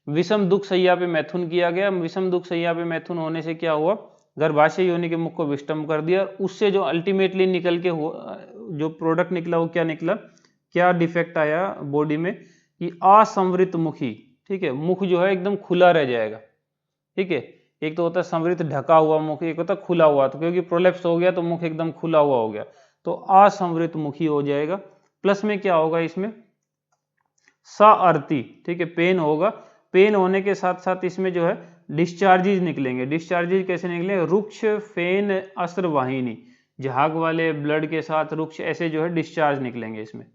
A: विषम दुख सैया पे मैथुन किया गया, विषम दुख सैया पे मैथुन होने से क्या हुआ, गर्भाशय योनि के मुख को विष्टंभ कर दिया, उससे जो अल्टीमेटली निकल के जो प्रोडक्ट निकला वो क्या निकला, क्या डिफेक्ट आया बॉडी में कि असंवृत मुखी, ठीक है, मुख जो है एकदम खुला रह जाएगा। ठीक है, एक तो होता है संवृत ढका हुआ मुख, एक होता है खुला हुआ, तो क्योंकि प्रोलेप्स हो गया तो मुख एकदम खुला हुआ हो गया, तो असंवृत मुखी हो जाएगा। प्लस में क्या होगा इसमें साअर्ति, ठीक है, पेन होगा, पेन होने के साथ साथ इसमें जो है डिस्चार्जेज निकलेंगे। डिस्चार्जेज कैसे निकलेंगे, रुक्ष फेन अस्त्र वाहिनी, झाग वाले ब्लड के साथ रुक्ष ऐसे जो है डिस्चार्ज निकलेंगे इसमें,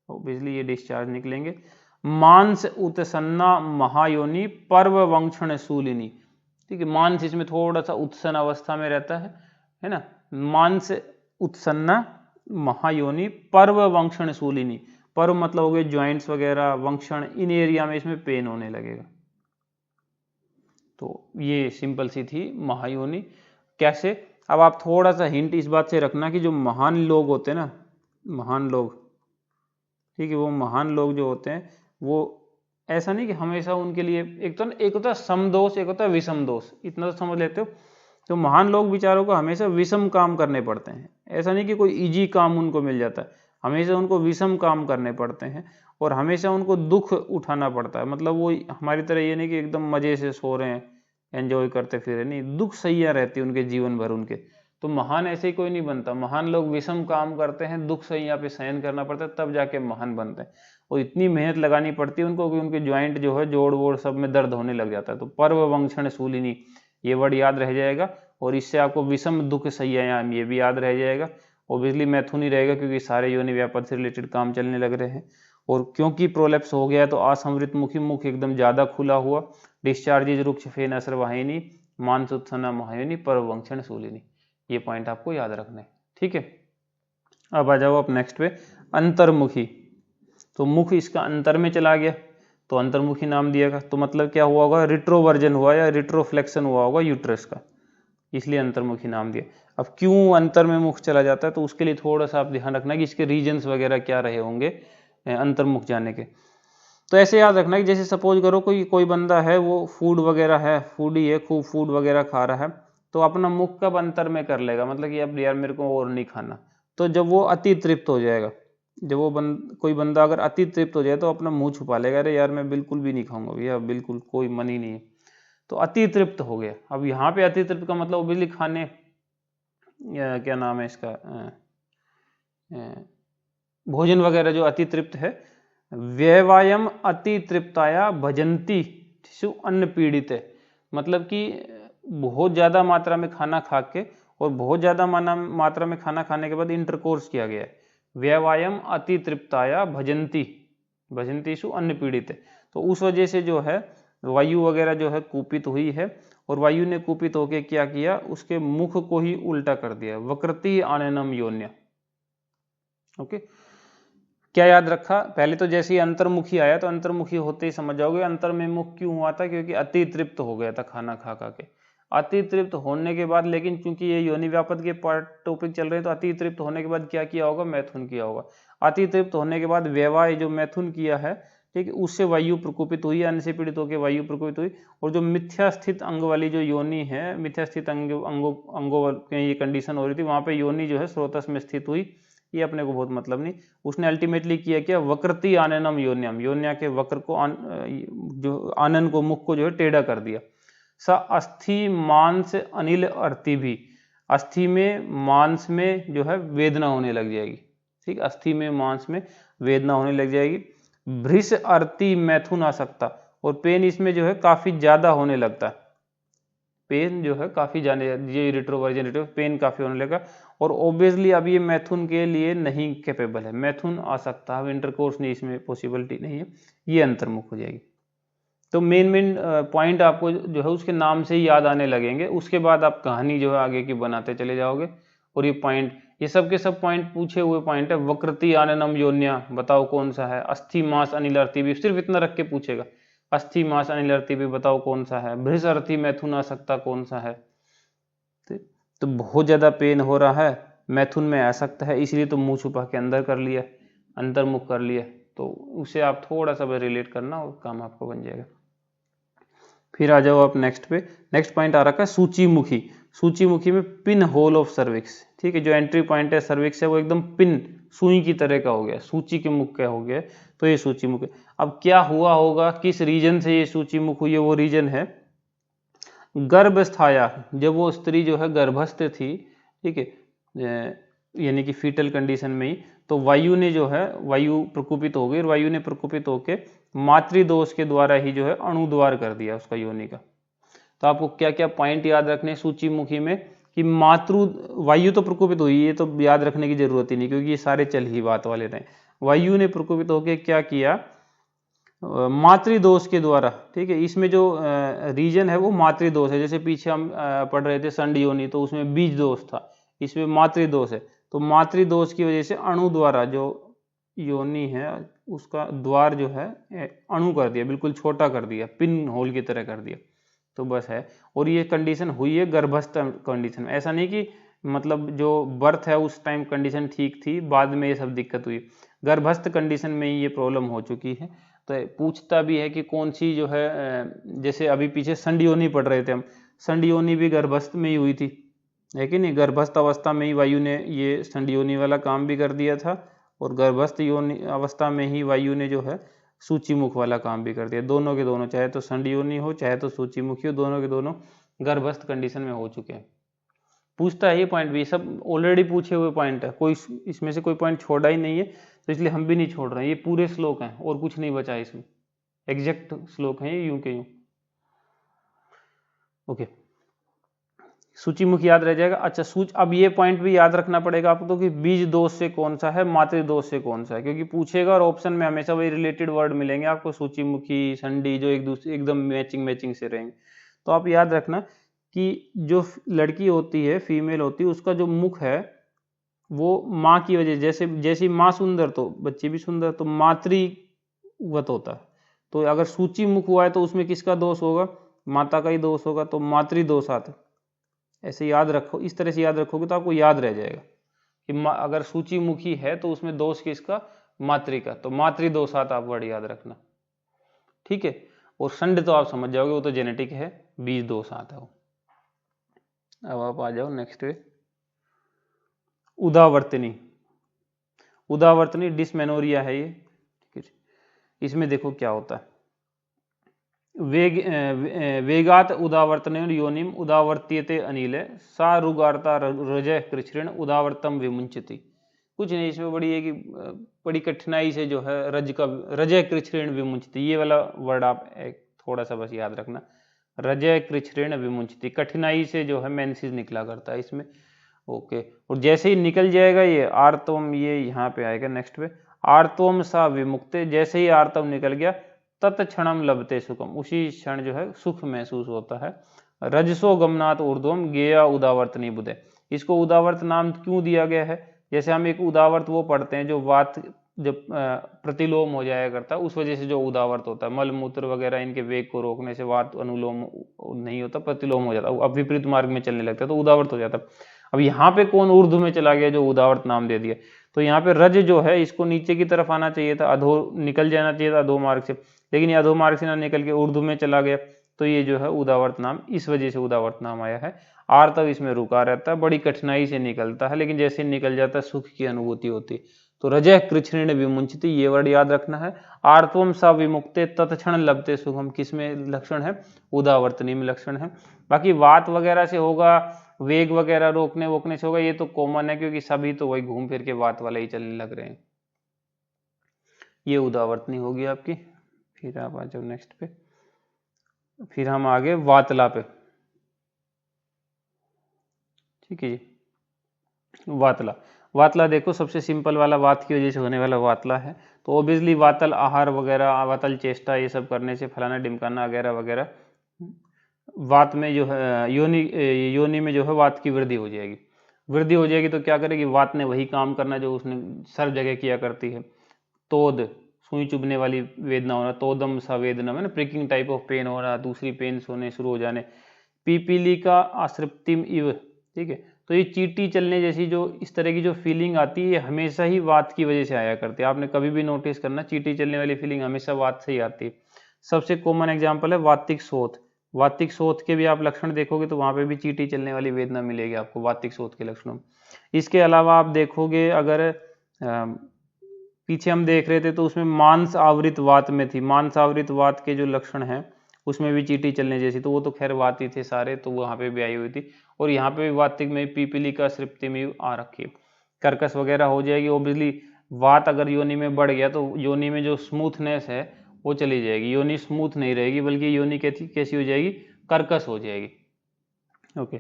A: ऑब्वियसली ये डिस्चार्ज निकलेंगे। मांस उत्सन्ना महायोनि पर्व वंक्षण शूलिनी, ठीक है, मांस इसमें थोड़ा सा उत्सन्न अवस्था में रहता है ना, मांस उत्सन्ना महायोनि पर्व वंक्षण शूलिनी, पर्व मतलब हो गए ज्वाइंट्स वगैरह, वंक्षण इन एरिया में इसमें पेन होने लगेगा। तो ये सिंपल सी थी महायोनि। कैसे, अब आप थोड़ा सा हिंट इस बात से रखना कि जो महान लोग होते हैं ना, महान लोग, ठीक है, वो महान लोग जो होते हैं वो ऐसा नहीं कि हमेशा उनके लिए एक होता है समदोष, एक होता है विषम दोष, इतना तो समझ लेते हो। तो महान लोग बेचारों को हमेशा विषम काम करने पड़ते हैं, ऐसा नहीं कि कोई इजी काम उनको मिल जाता है, हमेशा उनको विषम काम करने पड़ते हैं और हमेशा उनको दुख उठाना पड़ता है। मतलब वो हमारी तरह ये नहीं कि एकदम मजे से सो रहे हैं, एंजॉय करते फिर, नहीं, दुख सैया रहती है उनके जीवन भर उनके। तो महान ऐसे ही कोई नहीं बनता, महान लोग विषम काम करते हैं, दुख सैया पे सहन करना पड़ता है, तब जाके महान बनते हैं। और इतनी मेहनत लगानी पड़ती है उनको कि उनके ज्वाइंट जो है, जोड़ वोड़ सब में दर्द होने लग जाता है। तो पर्व वंक्षण शूलिनी ये वर्ड याद रह जाएगा, और इससे आपको विषम दुख संयाम ये भी याद रह जाएगा। ऑब्वियसली मैथुन ही रहेगा क्योंकि सारे योनि व्यापद से रिलेटेड काम चलने लग रहे हैं। और क्योंकि प्रोलेप्स हो गया है तो असंवृत मुखी, मुख एकदम ज्यादा खुला हुआ, डिस्चार्जेज रुक्ष फेन असर वाहिनी, मांस उत्सन्ना महायोनि पर्व वंक्षण शूलिनी, ये पॉइंट आपको याद रखना है। ठीक है, अब आ जाओ आप नेक्स्ट पे, अंतर्मुखी। तो मुख इसका अंतर में चला गया तो अंतर्मुखी नाम दिया गया। तो मतलब क्या हुआ होगा, रिट्रोवर्जन हुआ या रिट्रोफ्लेक्शन हुआ होगा यूट्रस का, इसलिए अंतर्मुखी नाम दिया। अब क्यों अंतर में मुख चला जाता है, तो उसके लिए थोड़ा सा आप ध्यान रखना कि इसके रीजन्स वगैरह क्या रहे होंगे अंतर्मुख जाने के। तो ऐसे याद रखना कि जैसे सपोज करो कोई बंदा है, वो फूड वगैरह है, फूडी है, खूब फूड वगैरह खा रहा है, तो अपना मुख कब अंतर में कर लेगा, मतलब कि अब यार मेरे को और नहीं खाना, तो जब वो अति तृप्त हो जाएगा, जब वो कोई बंदा अगर अति तृप्त हो जाए तो अपना मुंह छुपा लेगा, अरे यार मैं बिल्कुल भी नहीं खाऊंगा भैया, बिल्कुल कोई मन ही नहीं है, तो अति तृप्त हो गया। अब यहाँ पे अति तृप्त का मतलब बिजली खाने क्या नाम है इसका, भोजन वगैरह जो अति तृप्त है, व्यवायम अति तृप्ताया भजंती शिशु अन्न पीड़ित है, मतलब कि बहुत ज्यादा मात्रा में खाना खा के और बहुत ज्यादा मात्रा में खाना खाने के बाद इंटरकोर्स किया गया है। व्यवायम अति तृप्ताया भजंतीषु अन्न पीड़ित है, तो उस वजह से जो है वायु वगैरह जो है कुपित हुई है, और वायु ने कुपित होकर क्या किया, उसके मुख को ही उल्टा कर दिया, वक्रति आननम योन्य। ओके, क्या याद रखा, पहले तो जैसे ही अंतर्मुखी आया तो अंतर्मुखी होते ही समझ जाओगे अंतर में मुख क्यों हुआ था, क्योंकि अति तृप्त हो गया था खाना खा खा के। अति तृप्त होने के बाद, लेकिन चूंकि ये योनि व्यापद के पार्ट टॉपिक चल रहे हैं, तो अति तृप्त होने के बाद क्या किया होगा, मैथुन किया होगा। अति तृप्त होने के बाद व्यवाय जो मैथुन किया है, ठीक है, उससे वायु प्रकोपित हुई, अन्न से पीड़ित होकर वायु प्रकोपित हुई। और जो मिथ्या स्थित अंग वाली जो योनि है, मिथ्या स्थित अंगों ये कंडीशन हो रही थी, वहां पे योनि जो है स्रोतस में स्थित हुई, ये अपने को बहुत मतलब नहीं। उसने अल्टीमेटली किया क्या, वक्रति आननम योन्यम, योन्या के वक्र को जो आनन को, मुख को जो है टेढ़ा कर दिया। स अस्थि मांस अनिल अर्ति भी, अस्थि में मांस में जो है वेदना होने लग जाएगी। ठीक, अस्थि में मांस में वेदना होने लग जाएगी। भृष अर्ति मैथुन आ सकता, और पेन इसमें जो है काफी ज्यादा होने लगता है, पेन जो है काफी जाने, ये रिट्रोवर्जन पेन काफी होने लगा। और ऑब्वियसली अब ये मैथुन के लिए नहीं कैपेबल है, मैथुन आ सकता है, इंटरकोर्स नहीं, इसमें पॉसिबिलिटी नहीं है, ये अंतर्मुख हो जाएगी। तो मेन पॉइंट आपको जो है उसके नाम से ही याद आने लगेंगे, उसके बाद आप कहानी जो है आगे की बनाते चले जाओगे। और ये पॉइंट, ये सब के सब पॉइंट पूछे हुए पॉइंट है। वक्रति आननम योन्या, बताओ कौन सा है। अस्थि मास अनिल अर्ति भी, सिर्फ इतना रख के पूछेगा, अस्थि मास अनिल अर्ति भी बताओ कौन सा है। भृष अर्थि मैथुन आ सकता कौन सा है। तो बहुत ज्यादा पेन हो रहा है, मैथुन में आ सकता है, इसलिए तो मुंह छुपा के अंदर कर लिया, अंतर्मुख कर लिया। तो उसे आप थोड़ा सा रिलेट करना और काम आपको बन जाएगा। फिर आ जाओ आप नेक्स्ट पे। नेक्स्ट पॉइंट आ रखा है सूचीमुखी। सूचीमुखी में पिन होल ऑफ सर्विक्स। ठीक है, जो एंट्री पॉइंट है सर्विक्स है वो एकदम पिन, सुई की तरह का हो गया, सूची के मुख का हो गया, तो ये सूचीमुख है। अब क्या हुआ होगा, किस रीजन से ये सूचीमुख हुई है, वो रीजन है गर्भस्थाया, जब वो स्त्री जो है गर्भस्थ थी, ठीक है, यानी कि फीटल कंडीशन में ही, तो वायु ने जो है, वायु प्रकोपित हो गई, और वायु ने प्रकोपित होकर मातृदोष के द्वारा ही जो है अणुद्वार कर दिया उसका योनि का। तो आपको क्या क्या पॉइंट याद रखने सूचीमुखी में, कि वायु तो प्रकोपित हुई, ये तो याद रखने की जरूरत ही नहीं, क्योंकि ये सारे चल ही बात वाले रहे। वायु ने प्रकोपित होकर क्या किया, मातृदोष के द्वारा। ठीक है, इसमें जो रीजन है वो मातृदोष है। जैसे पीछे हम पढ़ रहे थे संड योनि, तो उसमें बीज दोष था, इसमें मातृदोष है। तो मातृदोष की वजह से अणु द्वारा जो योनि है उसका द्वार जो है अणु कर दिया, बिल्कुल छोटा कर दिया, पिन होल की तरह कर दिया। तो बस है, और ये कंडीशन हुई है गर्भस्थ कंडीशन में। ऐसा नहीं कि मतलब जो बर्थ है उस टाइम कंडीशन ठीक थी, बाद में ये सब दिक्कत हुई, गर्भस्थ कंडीशन में ही ये प्रॉब्लम हो चुकी है। तो पूछता भी है कि कौन सी जो है, जैसे अभी पीछे संड योनि पढ़ रहे थे हम, संड योनि भी गर्भस्थ में ही हुई थी, है कि नहीं। गर्भस्थ अवस्था में ही वायु ने ये संड योनि वाला काम भी कर दिया था, और गर्भस्थ योनि अवस्था में ही वायु ने जो है सूचीमुख वाला काम भी कर दिया। दोनों के दोनों, चाहे तो संड योनि हो चाहे तो सूचीमुखी हो, दोनों के दोनों गर्भस्थ कंडीशन में हो चुके हैं। पूछता है ये पॉइंट भी, सब ऑलरेडी पूछे हुए पॉइंट है, कोई इसमें से कोई पॉइंट छोड़ा ही नहीं है, तो इसलिए हम भी नहीं छोड़ रहे हैं। ये पूरे श्लोक हैं और कुछ नहीं बचा इसमें, एग्जैक्ट श्लोक हैं ये, यूं के यूं। ओके, सूचीमुख याद रह जाएगा। अच्छा, अब ये पॉइंट भी याद रखना पड़ेगा आपको, तो कि बीज दोष से कौन सा है, मातृ दोष से कौन सा है, क्योंकि पूछेगा और ऑप्शन में हमेशा वही रिलेटेड वर्ड मिलेंगे आपको, सूचीमुखी, संडी, जो एक दूसरे एकदम मैचिंग से रहेंगे। तो आप याद रखना कि जो लड़की होती है, फीमेल होती है, उसका जो मुख है वो माँ की वजह, जैसी माँ सुंदर तो बच्चे भी सुंदर, तो मातृवत होता है। तो अगर सूची मुख हुआ है तो उसमें किसका दोष होगा, माता का ही दोष होगा, तो मातृ दोष आता है। ऐसे याद रखो, इस तरह से याद रखोगे तो आपको याद रह जाएगा कि अगर सूचीमुखी है तो उसमें दोष किसका, मातृ का, तो मातृ दोष आता, आप वर्ड याद रखना। ठीक है, और संड तो आप समझ जाओगे, वो तो जेनेटिक है, बीज दोष आता है। अब आप आ जाओ नेक्स्ट पे, उदावर्तनी। उदावर्तनी डिस्मेनोरिया है ये। ठीक है, इसमें देखो क्या होता है, वेगात उदावर्तन योनिम उदावर्त्यते अनिल सा रुगारता रजय कृच्छ्रेण उदावर्तम विमुंचति। कुछ नहीं, इसमें बड़ी है कि बड़ी कठिनाई से जो है रजय कृच्छ्रेण विमुंचति, ये वाला वर्ड आप एक थोड़ा सा बस याद रखना, रजय कृच्छ्रेण विमुंचति, कठिनाई से जो है मेंसिस निकला करता है इसमें। ओके, और जैसे ही निकल जाएगा ये आर्तवम, ये यहाँ पे आएगा नेक्स्ट पे, आर्तवम सा विमुक्ते, जैसे ही आर्तव निकल गया तत्क्षणम लभते सुखम, उसी क्षण जो है सुख महसूस होता है। रजसो गमनात् ऊर्ध्वम गेया उदावर्तनी बुधे, इसको उदावर्त नाम क्यों दिया गया है, जैसे हम एक उदावर्त वो पढ़ते हैं जो वात जब प्रतिलोम हो जाया करता है, उस वजह से जो उदावर्त होता है, मल मूत्र वगैरह इनके वेग को रोकने से वात अनुलोम नहीं होता, प्रतिलोम हो जाता है, अब विपरीत मार्ग में चलने लगता है तो उदावर्त हो जाता है। अब यहाँ पे कौन ऊर्ध्व में चला गया जो उदावर्त नाम दे दिया, तो यहाँ पे रज जो है इसको नीचे की तरफ आना चाहिए था, अधो निकल जाना चाहिए था अधो मार्ग से, लेकिन ये अधो मार्ग से ना निकल के उर्दू में चला गया, तो ये जो है उदावर्त नाम, इस वजह से उदावर्त नाम आया है। आर्तव इसमें रुका रहता है, बड़ी कठिनाई से निकलता है, लेकिन जैसे निकल जाता है सुख की अनुभूति होती। तो रजह कृच्छ्रेण विमुंचति, ये वर्ड याद रखना है। आर्तवम सा विमुक्ते तत्क्षण लभते सुखम, किसमें लक्षण है? उदावर्तनी में लक्षण है। बाकी वात वगैरह से होगा, वेग वगैरह रोकने वोकने से होगा, ये तो कॉमन है क्योंकि सभी तो वही घूम फिर के वात वाला ही चलने लग रहे हैं। ये उदावर्तनी होगी आपकी। फिर आप आ जाओ नेक्स्ट पे, फिर हम आगे वातला पे। ठीक है जी, वातला। वातला देखो सबसे सिंपल वाला वात की वजह से होने वाला वातला है, तो ओबियसली वातल आहार वगैरह, वातल चेष्टा, ये सब करने से फलाना ढिमकाना वगैरह वगैरह, वात में जो है योनि में जो है वात की वृद्धि हो जाएगी। वृद्धि हो जाएगी तो क्या करेगी? वात ने वही काम करना जो उसने सर्व जगह किया करती है। तोद, सुई चुभने वाली वेदना होना, तोदम सा वेदना में ना प्रिकिंग टाइप ऑफ पेन हो रहा, दूसरी पेन होने शुरू हो जाने। पीपीली का आश्रिप्तिम इव, ठीक है, तो ये चींटी चलने जैसी जो इस तरह की जो फीलिंग आती है, ये हमेशा ही वात की वजह से आया करती है। आपने कभी भी नोटिस करना, चींटी चलने वाली फीलिंग हमेशा वात से ही आती है। सबसे कॉमन एग्जाम्पल है वातिक शोथ। वातिक शोथ के भी आप लक्षण देखोगे तो वहां पे भी चींटी चलने वाली वेदना मिलेगी आपको वातिक शोथ के लक्षणों। इसके अलावा आप देखोगे, अगर पीछे हम देख रहे थे तो उसमें मांस आवृत वात में थी, मांस आवृत वात के जो लक्षण हैं उसमें भी चींटी चलने जैसी, तो वो तो खैर वात ही थे सारे, तो वहां पे भी आई हुई थी। और यहाँ पे भी वातिक में पीपीली का श्रिप्ति में आ रखी है, कर्कश वगैरह हो जाएगी। ओबियसली वात अगर योनि में बढ़ गया तो योनि में जो स्मूथनेस है वो चली जाएगी, योनि स्मूथ नहीं रहेगी, बल्कि योनि कैसी हो जाएगी? कर्कश हो जाएगी। ओके,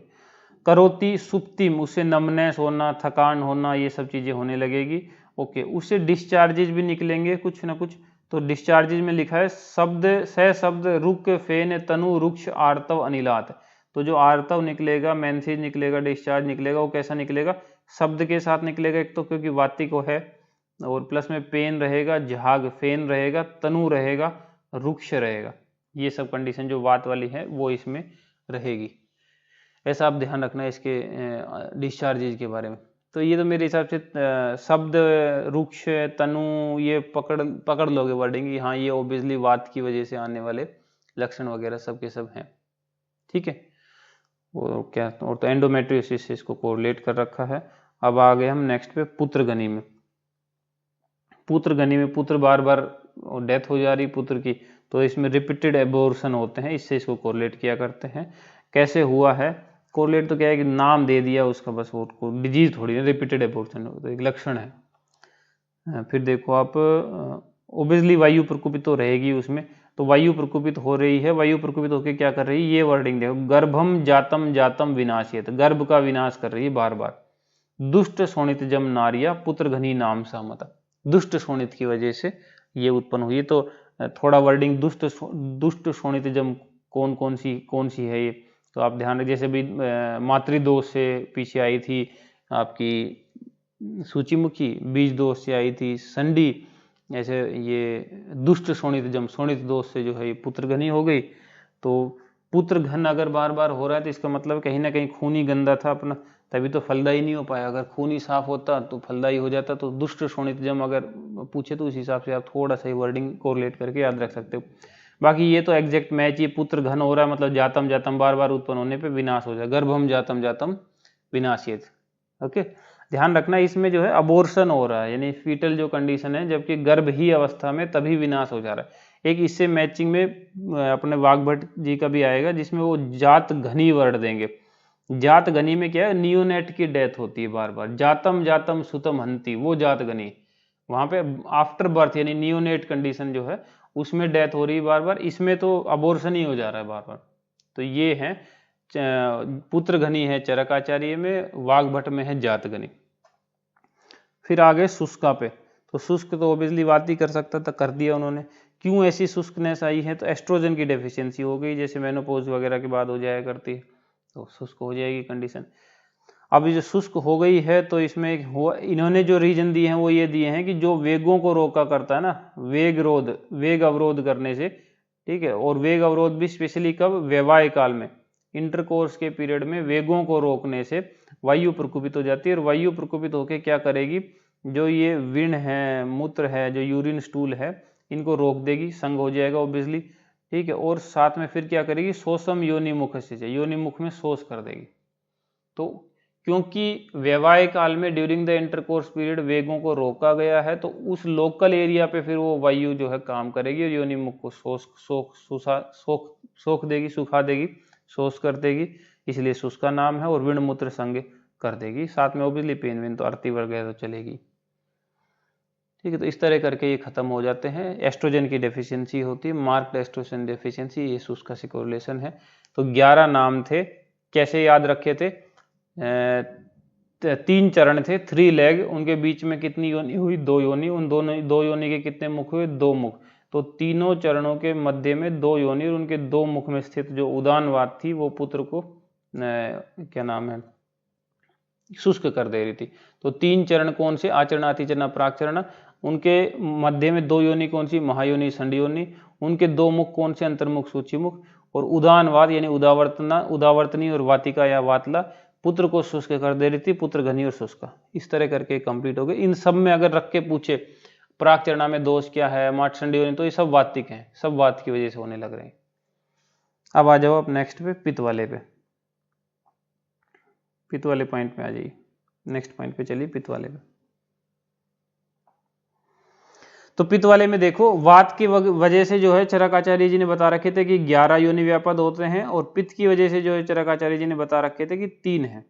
A: करोती सुप्तिम, उससे नमनेस होना, थकान होना, ये सब चीजें होने लगेगी। ओके, उससे डिस्चार्जेज भी निकलेंगे कुछ ना कुछ। तो डिस्चार्जेज में लिखा है शब्द से शब्द रुक फेन तनु रुक्ष आर्तव अनिलात। तो जो आर्तव निकलेगा, मेंसेज निकलेगा, डिस्चार्ज निकलेगा, वो कैसा निकलेगा? शब्द के साथ निकलेगा एक तो, क्योंकि वातिक को है, और प्लस में पेन रहेगा, झाग फेन रहेगा, तनु रहेगा, रुक्ष रहेगा। ये सब कंडीशन जो वात वाली है वो इसमें रहेगी। ऐसा आप ध्यान रखना है इसके डिस्चार्जेज के बारे में। तो ये तो मेरे हिसाब से शब्द, रुक्ष, तनु, ये पकड़ लोगे वर्डिंग, हाँ ये ओबियसली वात की वजह से आने वाले लक्षण वगैरह सब के सब हैं। ठीक है, वो क्या, और तो एंडोमेट्रियोसिस से इसको कोरिलेट कर रखा है। अब आ गए हम नेक्स्ट पे पुत्रगनी में। पुत्रगनी में पुत्र बार बार डेथ हो जा रही पुत्र की, तो इसमें रिपीटेड एबोर्शन होते हैं, इससे इसको कोरिलेट किया करते हैं। कैसे हुआ है कोरिलेट? तो क्या है कि नाम दे दिया उसका बस, वो डिजीज थोड़ी है, रिपीटेड एबोर्शन तो एक लक्षण है। फिर देखो आप, ओबियसली वायु प्रकोपित तो रहेगी उसमें, तो वायु प्रकोपित हो रही है, वायु प्रकोपित होकर क्या कर रही है? ये वर्डिंग देखो, गर्भम जातम जातम विनाशित, गर्भ का विनाश कर रही है बार बार। दुष्ट शोणित जम नारिया पुत्र घनी नाम सहमता, दुष्ट शोणित की वजह से ये उत्पन्न हुई। तो थोड़ा वर्डिंग दुष्ट शोणित जम कौन सी है ये, तो आप ध्यान रखिए। जैसे भी मातृदोष से पीछे आई थी आपकी सूचीमुखी, बीज दोष से आई थी संडी, ऐसे ये दुष्ट शोणित जम, शोणित दोष से जो है ये पुत्रघनी हो गई। तो पुत्र घन अगर बार बार हो रहा है तो इसका मतलब कहीं ना कहीं खून ही गंदा था अपना, तभी तो फलदायी नहीं हो पाया। अगर खून ही साफ होता तो फलदायी हो जाता। तो दुष्ट शोणित जम अगर पूछे तो उस हिसाब से आप थोड़ा सा ही वर्डिंग कोरिलेट करके याद रख सकते हो। बाकी ये तो एग्जैक्ट मैच, ये पुत्र घन हो रहा है मतलब जातम जातम बार बार उत्पन्न होने पे विनाश हो जाए, गर्भम जातम जातम विनाशित। ओके, ध्यान रखना इसमें जो है अबोर्शन हो रहा है, यानी फीटल जो कंडीशन है, जबकि गर्भ ही अवस्था में तभी विनाश हो जा रहा है। एक इससे मैचिंग में अपने वाग्भट जी का भी आएगा, जिसमें वो जात घनी वर्ड देंगे। जात घनी में क्या है? नियोनेट की डेथ होती है बार बार, जातम जातम सुतम हंती, वो जात घनी, वहां पे आफ्टर बर्थ यानी नियोनेट कंडीशन जो है उसमें डेथ हो रही है बार बार, इसमें तो अबोर्शन ही हो जा रहा है बार बार। तो ये है पुत्र घनी है चरकाचार्य में, वाग्भट में है जात घनी। फिर आगे शुष्का पे, तो शुष्क तो ओबियसली बात ही कर सकता था, कर दिया उन्होंने। क्यों ऐसी शुष्कनेस आई है? तो एस्ट्रोजन की डेफिशिएंसी हो गई, जैसे मेनोपॉज वगैरह के बाद हो जाया करती है, तो शुष्क हो जाएगी कंडीशन। अब ये शुष्क हो गई है तो इसमें इन्होंने जो रीजन दिए हैं वो ये दिए हैं कि जो वेगों को रोका करता है ना, वेग अवरोध करने से, ठीक है, और वेग अवरोध भी स्पेशली कब? वैवाहिक काल में, इंटरकोर्स के पीरियड में वेगों को रोकने से वायु प्रकोपित हो जाती है, और वायु प्रकोपित होकर क्या करेगी? जो ये विण है, मूत्र है, जो यूरिन स्टूल है, इनको रोक देगी, संग हो जाएगा ओब्वियसली, ठीक है। और साथ में फिर क्या करेगी, शोषम योनि मुख से, योनि मुख में शोष कर देगी। तो क्योंकि वैवाहिक काल में ड्यूरिंग द इंटरकोर्स पीरियड वेगों को रोका गया है, तो उस लोकल एरिया पे फिर वो वायु जो है काम करेगी और योनि मुख को सोख देगी, सुखा देगी, शोष कर देगी, इसलिए शुष्का नाम है। और विण मूत्र संग कर देगी, साथ में ओब्वियसली पेन वेन तो आरती वगैरह तो चलेगी, ठीक है। तो इस तरह करके ये खत्म हो जाते हैं। एस्ट्रोजन की डेफिशिएंसी होती है, मार्क्ड एस्ट्रोजन डेफिशिएंसी, ये शुष्का से कोरिलेशन है। तो 11 नाम थे, कैसे याद रखे थे, 3 चरण थे, 3 लेग, उनके बीच में कितनी योनि हुई, 2 योनि, उन दोनों 2 योनि के कितने मुख हुए, 2 मुख। तो तीनों चरणों के मध्य में 2 योनि और उनके 2 मुख में स्थित जो उदानवात थी वो पुत्र को क्या नाम है, शुष्क कर दे रही थी। तो 3 चरण कौन से, आचरण, अतिचरण, प्राक्चरण, उनके मध्य में 2 योनि कौन सी, महायोनि, संडयोनि, उनके 2 मुख कौन से, अंतर्मुख, सूचीमुख। और उदानवाद यानी उदावर्तनी और वातिका या वातला पुत्र को शुष्क कर दे रही थी, पुत्र घनी और शुष्का। इस तरह करके कंप्लीट हो गए। इन सब में अगर रख के पूछे प्राक्चरणा में दोष क्या है, माठसंडी योनि, तो ये सब वातिक हैं, सब वात की वजह से होने लग रहे हैं। अब आ जाओ अब नेक्स्ट पे, पित्त वाले पे, पित्त वाले पॉइंट पे आ जाइए, नेक्स्ट पॉइंट पे चलिए, पित्त वाले पे। तो पित्त वाले में देखो, वात की वजह से जो है चरकाचार्य जी ने बता रखे थे कि 11 योनि व्यापद होते हैं, और पित्त की वजह से जो है चरकाचार्य जी ने बता रखे थे कि 3 है।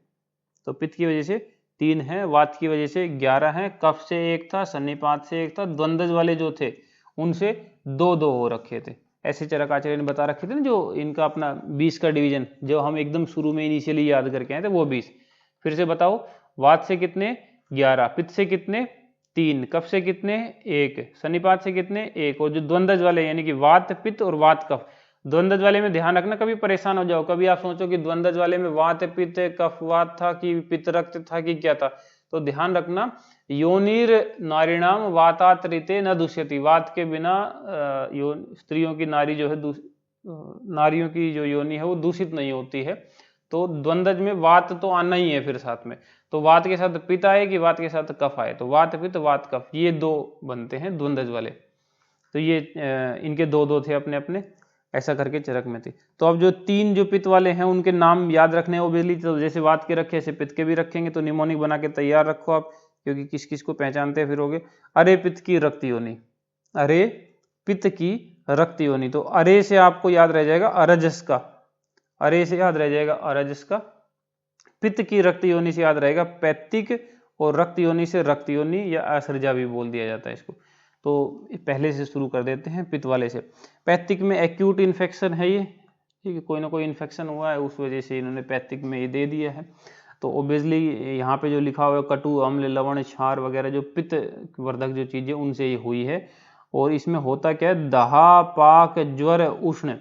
A: तो पित्त की वजह से 3 है, वात की वजह से 11 है, कफ से 1 था, सन्निपात से 1 था, द्वंद्वज वाले जो थे उनसे 2-2 हो रखे थे। ऐसे चरकाचार्य ने बता रखे थे ना, जो इनका अपना 20 का डिवीजन जो हम एकदम शुरू में इनिशियली याद करके आए थे, वो 20। फिर से बताओ, वात से कितने, 11, पित्त से कितने, 3, कफ से कितने, 1, सन्निपात से कितने, 1, और जो द्वंद्वज वाले यानी कि वात पित्त और वात कफ, द्वंद्वज वाले में ध्यान रखना, कभी परेशान हो जाओ, कभी आप सोचो कि द्वंद्वज वाले में वात पित्त कफ वात था कि पित्त रक्त था कि क्या था, तो ध्यान रखना, योनिर नारीणाम वातात्रिते न दुष्यति, वात के बिना स्त्रियों की नारी जो है, नारियों की जो योनि है वो दूषित नहीं होती है। तो द्वंद्वज में वात तो आना ही है फिर साथ में, तो वात के साथ पित्त आए कि वात के साथ कफ आए, तो वात पित्त वात कफ ये 2 बनते हैं द्वंद्वज वाले। तो ये इनके 2-2 थे अपने अपने, ऐसा करके चरक में थी। तो अब जो 3 जो पित्त वाले हैं उनके नाम याद रखने ओबियसली, तो जैसे वात के रखे ऐसे पित्त के भी रखेंगे, तो निमोनिक बना के तैयार रखो आप, क्योंकि किस किस को पहचानते फिरोगे। अरे पित्त की रक्त योनि, अरे पित्त की रक्त योनि, तो अरे से आपको याद रह जाएगा अरजस का, अरे से याद रह जाएगा अरजस का, पित्त की रक्त योनि से याद रहेगा पैत्तिक, और रक्त योनि से रक्त योनि या असृजा भी बोल दिया जाता है इसको। तो पहले से शुरू कर देते हैं पित्त वाले से। पैत्तिक में एक्यूट इन्फेक्शन है ये, ठीक है, कोई ना कोई इन्फेक्शन हुआ है, उस वजह से इन्होंने पैत्तिक में ये दे दिया है। तो ओबियसली यहाँ पे जो लिखा हुआ है कटु, अम्ल, लवण, क्षार वगैरह जो पित्त वर्धक जो चीज़ें उनसे ये हुई है। और इसमें होता क्या है, दहा, पाक, ज्वर, उष्ण,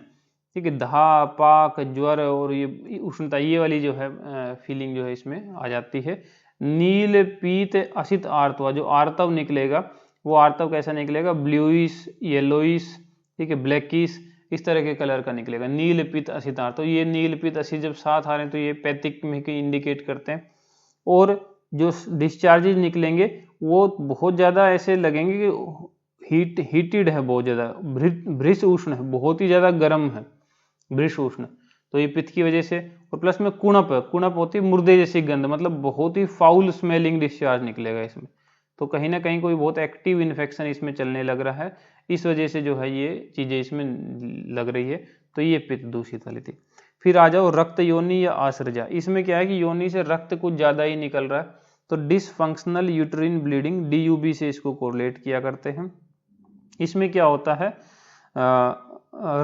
A: ठीक है, दहा, पाक, ज्वर और ये उष्णता, ये वाली जो है फीलिंग जो है इसमें आ जाती है। नील, पीत, असित आर्तवा, जो आर्तव निकलेगा वो आर्तव कैसा निकलेगा, ब्लूइश, येलोइश, ठीक है, ब्लैकिश, इस तरह के कलर का निकलेगा। नील, पीत, असित आर्तव, ये नील, पीत, असित जब साथ आ रहे हैं तो ये पैथिक में इंडिकेट करते हैं। और जो डिस्चार्जेज निकलेंगे वो बहुत ज़्यादा ऐसे लगेंगे कि हीटेड है, बहुत ज़्यादा भृश उष्ण है, बहुत ही ज़्यादा गर्म है, भृश उष्ण। तो ये पित्त की वजह से, और प्लस में कुणप, कुणप होती है मुर्दे जैसी गंध, मतलब बहुत ही फाउल स्मेलिंग डिस्चार्ज निकलेगा इसमें। तो कहीं ना कहीं कोई बहुत एक्टिव इन्फेक्शन इसमें चलने लग रहा है, इस वजह से जो है ये चीज़ें इसमें लग रही है। तो ये पित्त दूषित वाली थी। फिर आ जाओ रक्त योनि या आसर्जा, इसमें क्या है कि योनि से रक्त कुछ ज़्यादा ही निकल रहा है, तो डिसफंक्शनल यूट्रिन ब्लीडिंग, DUB से इसको कोरिलेट किया करते हैं। इसमें क्या होता है,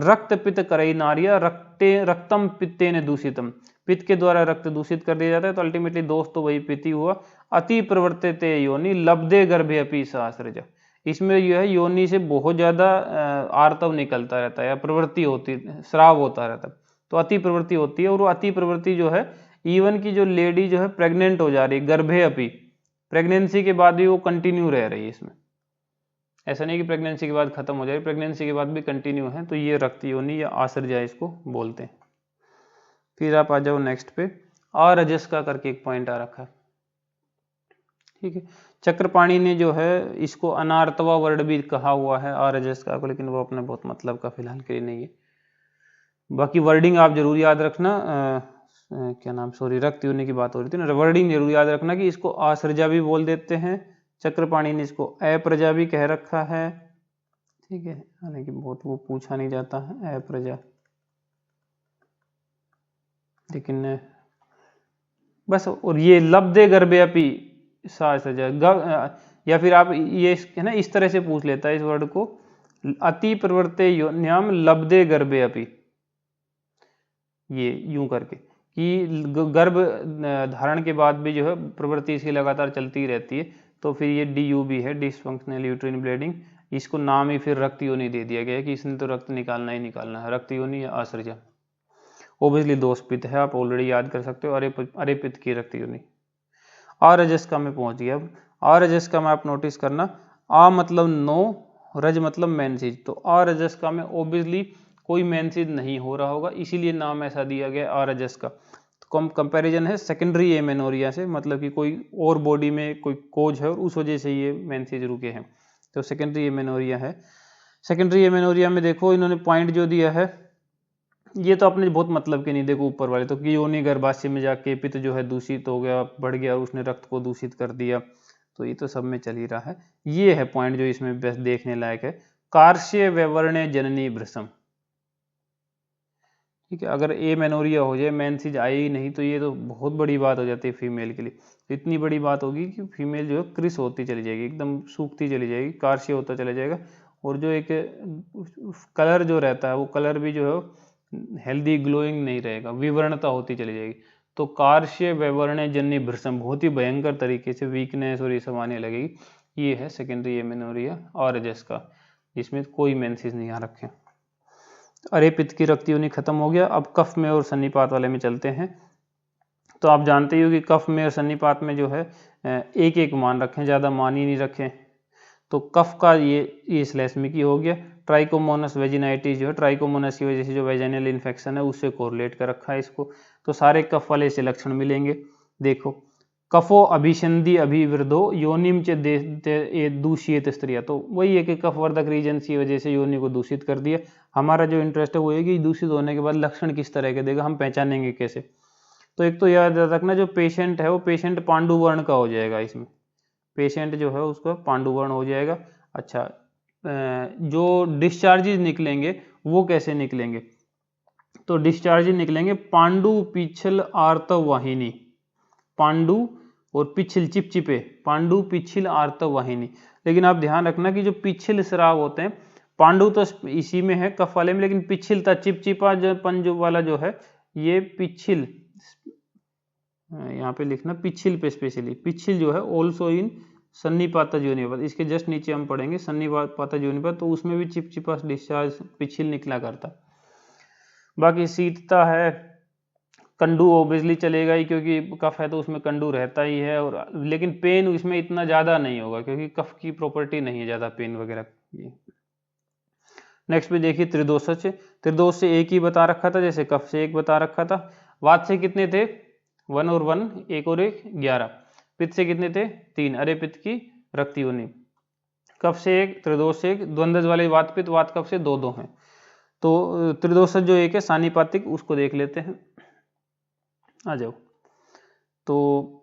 A: रक्त पित्त करई नारिया रक्तम पित्तेन दूषितम, पित्त के द्वारा रक्त दूषित कर दिया जाता है, तो अल्टीमेटली दोस्त तो वही पित्त ही हुआ। अति प्रवर्तिते योनि लब्धे गर्भे अपि सहस्रज, इसमें यह है योनि से बहुत ज़्यादा आर्तव निकलता रहता है या प्रवृत्ति होती, स्राव होता रहता है, तो अति प्रवृत्ति होती है। और वो अति प्रवृत्ति जो है, इवन की जो लेडी जो है प्रेग्नेंट हो जा रही है, गर्भे अपि, प्रेगनेंसी के बाद भी वो कंटिन्यू रह रही है इसमें, ऐसा नहीं कि प्रेगनेंसी के बाद खत्म हो जाए, प्रेगनेंसी के बाद भी कंटिन्यू है, तो ये रक्त योनि या आसर्जा इसको बोलते हैं। फिर आप आ जाओ नेक्स्ट पे, अरजस का करके एक पॉइंट आ रखा है, ठीक है। चक्रपाणी ने जो है इसको अनार्तवा वर्ड भी कहा हुआ है आरजस का, लेकिन वो अपने बहुत मतलब का फिलहाल के लिए नहीं है। बाकी वर्डिंग आप जरूर याद रखना, क्या नाम, सॉरी, रक्त योनि की बात हो रही थी ना, वर्डिंग जरूर याद रखना कि इसको आसृजा भी बोल देते हैं, चक्रपाणी ने इसको अप्रजा भी कह रखा है, ठीक है, हालांकि बहुत वो पूछा नहीं जाता है अप्रजा, लेकिन बस। और ये लब्धे गर्भेपी सासृजा, या फिर आप ये है ना इस तरह से पूछ लेता है इस वर्ड को, अति प्रवृत्ते योन्याम लब्धे गर्भेपी, ये यूं करके कि गर्भ धारण के बाद भी जो है प्रवृत्ति इसकी लगातार चलती रहती है, तो फिर ये DUB है, डिसफंक्शनल यूट्राइन ब्लीडिंग, इसको नाम ही फिर रक्त योनि दे दिया गया है कि इसने तो रक्त निकालना ही निकालना है, रक्त योनि या आसृजा। ओबियसली दोषपित है, आप ऑलरेडी याद कर सकते हो, अरे पित्त की रक्त योनि। आरजस्का में पहुंच गया। अब आरजस्का में आप नोटिस करना, आ मतलब नो, रज मतलब मेंसेज, तो आरजस्का में ओबियसली कोई मेंसेज नहीं हो रहा होगा, इसीलिए नाम ऐसा दिया गया आरजस्का। तो कंपैरिजन है सेकेंडरी एमेनोरिया से, मतलब कि कोई और बॉडी में कोई कोज है और उस वजह से ये मेंसेज रुके हैं, तो सेकेंडरी एमेनोरिया है। सेकेंडरी एमेनोरिया में देखो इन्होंने पॉइंट जो दिया है ये तो अपने बहुत मतलब के नहीं, देखो ऊपर वाले तो कि योनि गर्भाशय में जाके पित्त जो है दूषित हो गया, बढ़ गया, उसने रक्त को दूषित कर दिया, तो ये तो सब में चल ही रहा है। ये है पॉइंट जो इसमें बेस्ट देखने लायक है, कार्श्य व्यवर्ण जननी भ्रसम, ठीक है। अगर एमेनोरिया हो जाए, मेंसेज आए ही नहीं, तो ये तो बहुत बड़ी बात हो जाती है फीमेल के लिए, इतनी बड़ी बात होगी कि फीमेल जो है क्रिस होती चली जाएगी, एकदम सूखती चली जाएगी, कार्श्य होता चला जाएगा, और जो एक कलर जो रहता है वो कलर भी जो है हेल्दी ग्लोइंग नहीं रहेगा, विवरणता होती चली जाएगी। तो कार्श्य व्यवर्ण जन्य भ्रसम, बहुत ही भयंकर तरीके से वीकनेस और ये सब आने लगेगी। ये है सेकेंडरी एमेनोरिया ऑरजस का, जिसमें कोई मेंसेज नहीं आ रखे। अरे पित्त की रक्त योनि खत्म हो गया। अब कफ में और सन्निपात वाले में चलते हैं। तो आप जानते ही हो कि कफ में और सन्निपात में जो है एक एक मान रखें, ज़्यादा मान ही नहीं रखें। तो कफ का ये श्लेष्मिकी हो गया। ट्राइकोमोनस वेजिनाइटिस जो है, ट्राइकोमोनस की वजह से जो वेजिनल इन्फेक्शन है उससे कोरिलेट कर रखा है इसको। तो सारे कफ वाले से लक्षण मिलेंगे। देखो, कफो अभिसंधि अभिवृद्धो योनिम च दूषित स्त्रिया, तो वही है कि कफवर्धक रीजन की वजह से योनि को दूषित कर दिया। हमारा जो इंटरेस्ट है वो है कि दूषित होने के बाद लक्षण किस तरह के देगा, हम पहचानेंगे कैसे। तो एक तो याद रखना, जो पेशेंट है वो पेशेंट पांडु वर्ण का हो जाएगा, इसमें पेशेंट जो है उसको पांडु वर्ण हो जाएगा। अच्छा, जो डिस्चार्जेज निकलेंगे वो कैसे निकलेंगे, तो डिस्चार्जेज निकलेंगे पांडु पिछल आर्तव वाहिनी, पांडु और पिछल चिपचिपे, पांडु पिछल आर्तव वाहिनी। लेकिन आप ध्यान रखना कि जो पिछल स्राव होते हैं, पांडु तो इसी में है कफ वाले में, लेकिन पिछलता चिपचिपा जो पंजु वाला जो है ये पिछल, यहाँ पे लिखना पिछल पे स्पेशली, पिछल जो है ऑल्सो इन सन्निपातज योनिपथ, इसके जस्ट नीचे हम पढ़ेंगे सन्निपातज योनिपथ, तो उसमें भी चिपचिपा डिस्चार्ज पिछल निकला करता। बाकी शीतता है, कंडू ओबियसली चलेगा ही, क्योंकि कफ है तो उसमें कंडू रहता ही है, और लेकिन पेन इसमें इतना ज़्यादा नहीं होगा क्योंकि कफ की प्रॉपर्टी नहीं है ज़्यादा पेन वगैरह की। नेक्स्ट पे देखिए त्रिदोष, त्रिदोष से एक ही बता रखा था, जैसे कफ से एक बता रखा था। वात से कितने थे, 1 और 1, 1 और 1 11। पित्त से कितने थे, 3, अरे पित्त की रक्त योनि। कफ से 1, त्रिदोष से 1, द्वंद्व वाले वात पित्त वात कफ से 2 हैं। तो त्रिदोष जो एक है सानिपातिक, उसको देख लेते हैं, आ जाओ। तो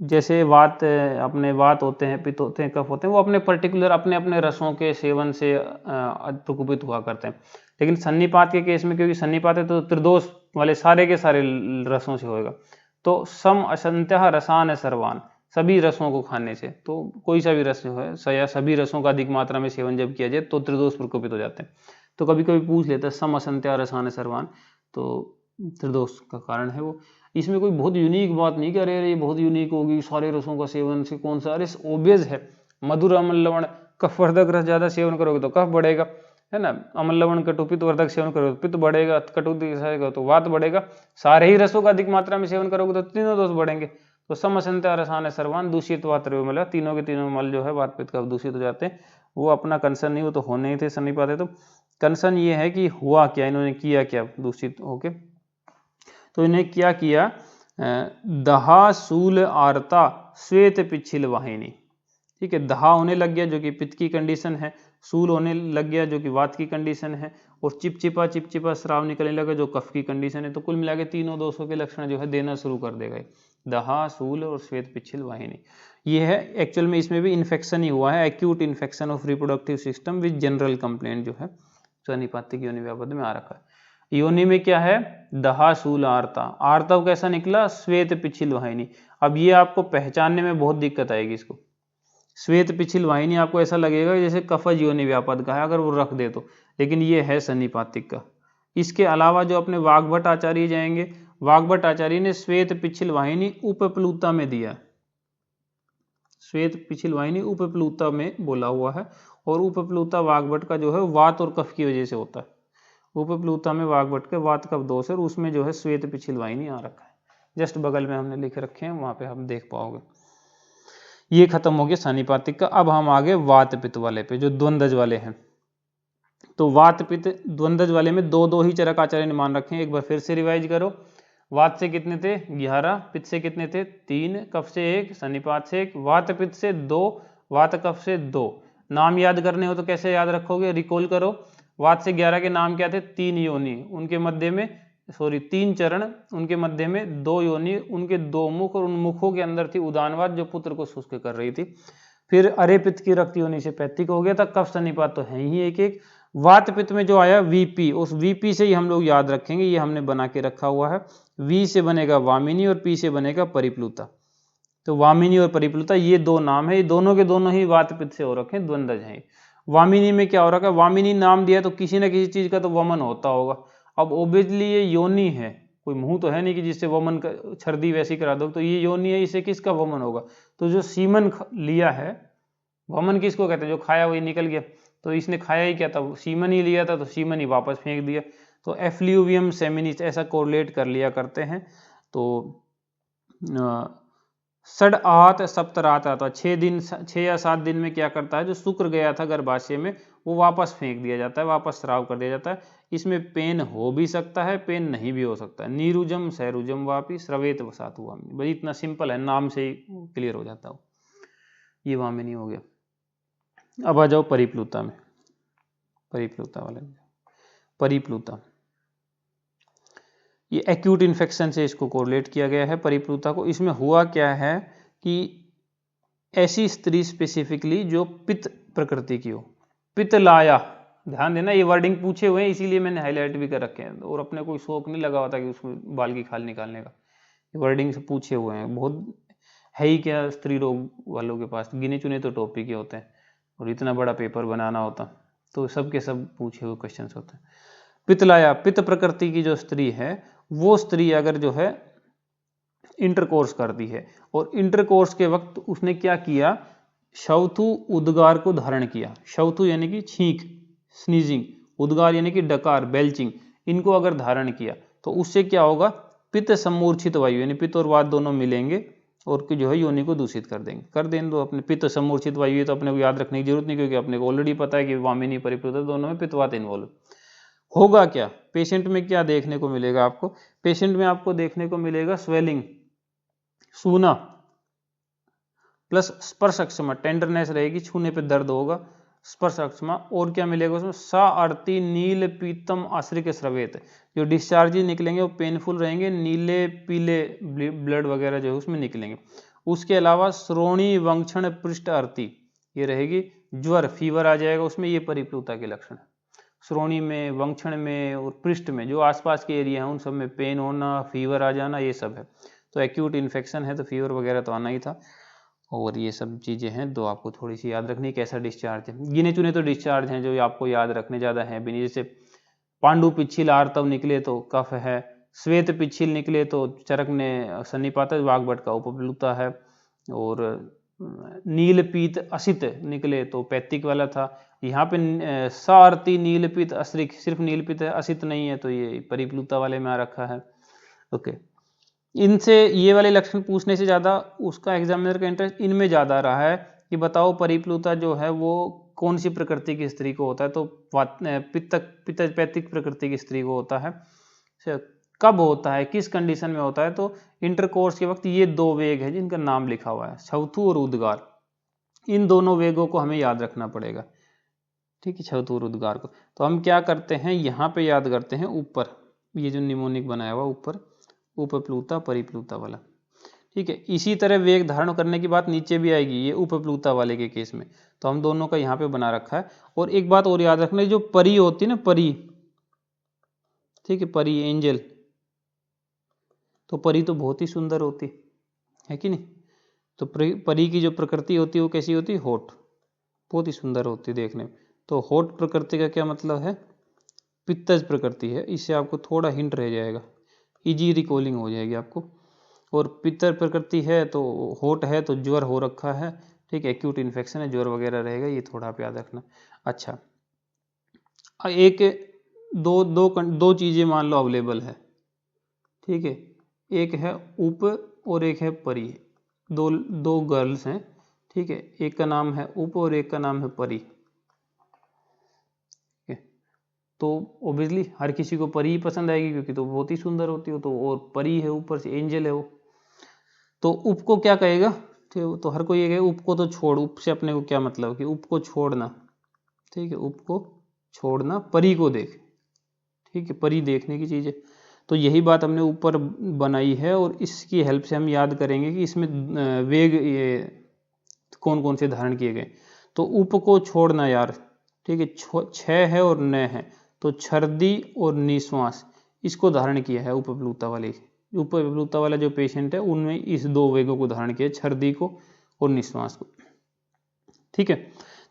A: जैसे वात, अपने वात होते हैं, पित्त होते हैं, कफ होते हैं, वो अपने पर्टिकुलर अपने अपने रसों के सेवन से प्रकोपित हुआ करते हैं। लेकिन सन्निपात के केस में, क्योंकि सन्निपात है तो त्रिदोष वाले सारे के सारे रसों से होएगा। तो सम असंत्य रसान सर्वान, सभी रसों को खाने से, तो कोई सा भी रस जो है या सभी रसों का अधिक मात्रा में सेवन जब किया जाए तो त्रिदोष प्रकोपित हो जाते हैं। तो कभी कभी पूछ लेता है सम असंत्य रसान सर्वान, तो त्रिदोष का कारण है वो। इसमें कोई बहुत यूनिक बात नहीं कि अरे ये बहुत यूनिक होगी सारे रसों का सेवन से, कौन सा, अरे ओबियस है, मधुर अम्ल लवण कफवर्धक रस ज्यादा सेवन करोगे तो कफ बढ़ेगा, है ना, अम्ल लवण कटु पित्त वर्धक सेवन करोगे तो पित्त बढ़ेगा, कटु तो वात बढ़ेगा, सारे ही रसों का अधिक मात्रा में सेवन करोगे तो तीनों दोष बढ़ेंगे। तो सम असंत्य रसान सर्वान दूषित वात मल, तीनों के तीनों मल जो है वात पित्त का दूषित हो जाते हैं। वो अपना कंसर्न नहीं, वो तो होने ही थे सन्निपात है। तो कंसर्न ये है कि हुआ क्या, इन्होंने किया क्या दूषित होके, तो इन्हें क्या किया, दहा शूल आरता श्वेत पिच्छिल वाहिनी। ठीक है, दहा होने लग गया जो कि पित्त की कंडीशन है, सूल होने लग गया जो कि वात की कंडीशन है, और चिपचिपा स्राव निकलने लगा जो कफ की कंडीशन है। तो कुल मिला के तीनों दोषों के लक्षण जो है देना शुरू कर देगा, दहा, सूल और श्वेत पिच्छिल वाहिनी। ये है एक्चुअल में, इसमें भी इन्फेक्शन ही हुआ है, acute infection of reproductive system with general complaint जो है सन्निपातिक योनि व्यापद में आ रखा है। योनि में क्या है, दहा, सूल, आर्ता। आर्तव कैसा निकला, श्वेत पिच्छिल वाहिनी। अब ये आपको पहचानने में बहुत दिक्कत आएगी इसको। श्वेत पिच्छिल वाहिनी आपको ऐसा लगेगा जैसे कफज योनि व्यापद का है अगर वो रख दे तो, लेकिन ये है सन्निपातिक का। इसके अलावा जो अपने वाग्भट आचार्य जाएंगे, वाग्भट आचार्य ने श्वेत पिच्छिल वाहिनी उपप्लूता में दिया, श्वेत पिच्छिल वाहिनी उपप्लूता में बोला हुआ है, और उपप्लूता वाग्भट का जो है वात और कफ की वजह से होता है। उपप्लूता में वाग्भट के वात कफ दोष है, उसमें जो है श्वेत पिच्छिल वाहिनी आ रखा है, जस्ट बगल में हमने लिख रखे हैं, वहां पे आप देख पाओगे। ये खत्म हो गया सन्निपातिक का। अब हम आगे वात पित्त वाले पे, जो द्वंद्वज वाले हैं। तो वात पित्त द्वंद्वज वाले में दो दो ही चरक आचार्य ने मान रखे हैं। एक बार फिर से रिवाइज करो, वात से कितने थे 11, पित्त से कितने थे 3, कफ से 1, सन्निपात से 1, वात पित्त से 2, वात कफ से 2। नाम याद करने हो तो कैसे याद रखोगे, रिकॉल करो। वात से 11 के नाम क्या थे, 3 योनि, उनके मध्य में 3 चरण, उनके मध्य में 2 योनि, उनके 2 मुख, और उन मुखों के अंदर थी उदानवात जो पुत्र को शुष्क कर रही थी। फिर अरे पित्त की रक्त योनि से पैत्तिक हो गया था। कफ सन्निपात तो है ही एक एक। वात पित्त में जो आया वीपी, उस वीपी से ही हम लोग याद रखेंगे, ये हमने बना के रखा हुआ है। वी से बनेगा वामिनी और पी से बनेगा परिप्लुता। तो वामिनी और परिप्लुता ये दो नाम है, ये दोनों के दोनों ही वात पित्त से हो रखे हैं, द्वंद्वज हैं। वामिनी में क्या हो रखा है, वामिनी नाम दिया तो किसी न किसी चीज का तो वमन होता होगा। अब ओबियसली ये योनि है, कोई मुंह तो है नहीं कि जिससे वमन छर्दी वैसी करा दो, तो ये योनि है, इसे किसका वमन होगा, तो जो सीमन लिया है, वमन किसको कहते हैं, जो खाया वही निकल गया, तो इसने खाया ही क्या था, सीमन ही लिया था, तो सीमन ही वापस फेंक दिया। तो एफ्ल्यूवियम सेमिनिस ऐसा कोरिलेट कर लिया करते हैं। तो सड आहत सप्तरात आता, 6 या 7 दिन में क्या करता है, जो शुक्र गया था गर्भाशय में वो वापस फेंक दिया जाता है, वापस स्राव कर दिया जाता है। इसमें पेन हो भी सकता है, पेन नहीं भी हो सकता है। नीरुजम सैरुजम वापी स्रवेत वसातु वामिनी, भाई इतना सिंपल है, नाम से ही क्लियर हो जाता हो। ये वामिनी हो गया। अब आ जाओ परिप्लुता में, परिप्लुता वाले में, परिप्लुता ये एक्यूट इन्फेक्शन से इसको कोरिलेट किया गया है परिप्लुता को। इसमें हुआ क्या है कि ऐसी स्त्री स्पेसिफिकली जो पित्त प्रकृति की हो, पित्त लाया, ध्यान देना ये वर्डिंग पूछे हुए हैं इसीलिए मैंने हाईलाइट भी कर रखे हैं, और अपने कोई शौक नहीं लगा होता कि उसमें बाल की खाल निकालने का, वर्डिंग से पूछे हुए हैं। बहुत है ही क्या स्त्री रोग वालों के पास, गिने चुने तो टॉपिक ही होते हैं, और इतना बड़ा पेपर बनाना होता तो सब के सब पूछे हुए क्वेश्चन होते हैं। पित्तलाया, पित्त प्रकृति की जो स्त्री है, वो स्त्री अगर जो है इंटरकोर्स करती है, और इंटरकोर्स के वक्त उसने क्या किया, शौथु उद्गार को धारण किया। शौथु यानी कि छींक, स्नीजिंग, उद्गार यानी कि डकार, बेल्चिंग, इनको अगर धारण किया तो उससे क्या होगा, पित्त सम्मूर्छित वायु यानी पित्त और वात दोनों मिलेंगे और जो है योनि को दूषित कर देंगे, कर दें दो अपने। पित्त सम्मूर्छित वायु ये तो अपने को याद रखने की जरूरत नहीं, क्योंकि अपने को ऑलरेडी पता है कि वामिनी परिप्लुता दोनों में पित्तवात इन्वॉल्व। होगा क्या पेशेंट में, क्या देखने को मिलेगा आपको, पेशेंट में आपको देखने को मिलेगा स्वेलिंग, सूना, प्लस स्पर्श अक्षमा, टेंडरनेस रहेगी, छूने पे दर्द होगा, स्पर्श अक्षमा। और क्या मिलेगा उसमें, सा अर्ति नील पीतम आश्रिक स्रवेत, जो डिस्चार्ज निकलेंगे वो पेनफुल रहेंगे, नीले पीले ब्लड वगैरह जो है उसमें निकलेंगे। उसके अलावा श्रोणी वंक्षण पृष्ठ अर्ति ये रहेगी, ज्वर फीवर आ जाएगा उसमें, ये परिप्लुता के लक्षण है। श्रोणी में, वंक्षण में और पृष्ठ में जो आसपास के एरिया हैं उन सब में पेन होना, फीवर आ जाना, ये सब है। तो एक्यूट इन्फेक्शन है तो फीवर वगैरह तो आना ही था, और ये सब चीज़ें हैं तो आपको थोड़ी सी याद रखनी, कैसा डिस्चार्ज है। गिने चुने तो डिस्चार्ज हैं जो आपको याद रखने, ज़्यादा है भी नहीं। जैसे पांडु पिच्छिल आर्तव निकले तो कफ है, श्वेत पिच्छिल निकले तो चरक ने सन्निपात वाग्भट का उपप्लुता है, और नीलपीत असित निकले तो पैत्तिक वाला था। यहाँ पे सारती नीलपीत अश्रिक, सिर्फ नीलपीत है, असित नहीं है, तो ये परिप्लुता वाले में आ रखा है। ओके, इनसे ये वाले लक्षण पूछने से ज़्यादा उसका एग्जामिनर का इंटरेस्ट इनमें ज़्यादा रहा है कि बताओ परिप्लुता जो है वो कौन सी प्रकृति की स्त्री को होता है, तो पित्त पैत्तिक प्रकृति की स्त्री को होता है। कब होता है, किस कंडीशन में होता है, तो इंटरकोर्स के वक्त ये दो वेग है जिनका नाम लिखा हुआ है, छवथु और उद्गार। इन दोनों वेगों को हमें याद रखना पड़ेगा, ठीक है, छवथु और उद्गार को। तो हम क्या करते हैं, यहाँ पे याद करते हैं ऊपर, ये जो निमोनिक बनाया हुआ ऊपर, उपप्लुता परिप्लुता वाला, ठीक है। इसी तरह वेग धारण करने की बात नीचे भी आएगी, ये उपप्लुता वाले के केस में। तो हम दोनों का यहाँ पे बना रखा है। और एक बात और याद रखना, जो परी होती है ना, परी, ठीक है, परी एंजल, तो परी तो बहुत ही सुंदर होती है कि नहीं। तो परी की जो प्रकृति होती है वो कैसी होती है, होठ, बहुत ही सुंदर होती है देखने में। तो होठ प्रकृति का क्या मतलब है, पित्तज प्रकृति है। इससे आपको थोड़ा हिंट रह जाएगा, इजी रिकॉलिंग हो जाएगी आपको। और पित्तर प्रकृति है तो होठ है तो ज्वर हो रखा है, ठीक है, एक्यूट इन्फेक्शन है, ज्वर वगैरह रहेगा, ये थोड़ा आप याद रखना। अच्छा, एक दो चीजें मान लो अवेलेबल है, ठीक है, एक है उप और एक है परी, दो गर्ल्स हैं, ठीक है, एक का नाम है उप और एक का नाम है परी। तो ओबियसली हर किसी को परी ही पसंद आएगी क्योंकि तो बहुत ही सुंदर होती हो, तो और परी है, ऊपर से एंजल है वो। तो उप को क्या कहेगा, तो हर कोई ये कहे उप को तो छोड़, उप से अपने को क्या मतलब कि उप को छोड़ना, ठीक है, उप को छोड़ना, परी को देख, ठीक है, परी देखने की चीज है। तो यही बात हमने ऊपर बनाई है और इसकी हेल्प से हम याद करेंगे कि इसमें वेग ये कौन कौन से धारण किए गए। तो उप को छोड़ना यार, ठीक है, छह है और न है, तो छर्दी और निश्वास इसको धारण किया है उपप्लुता वाले। उपप्लुता वाला जो पेशेंट है उनमें इस दो वेगों को धारण किया, छर्दी को और निश्वास को, ठीक है।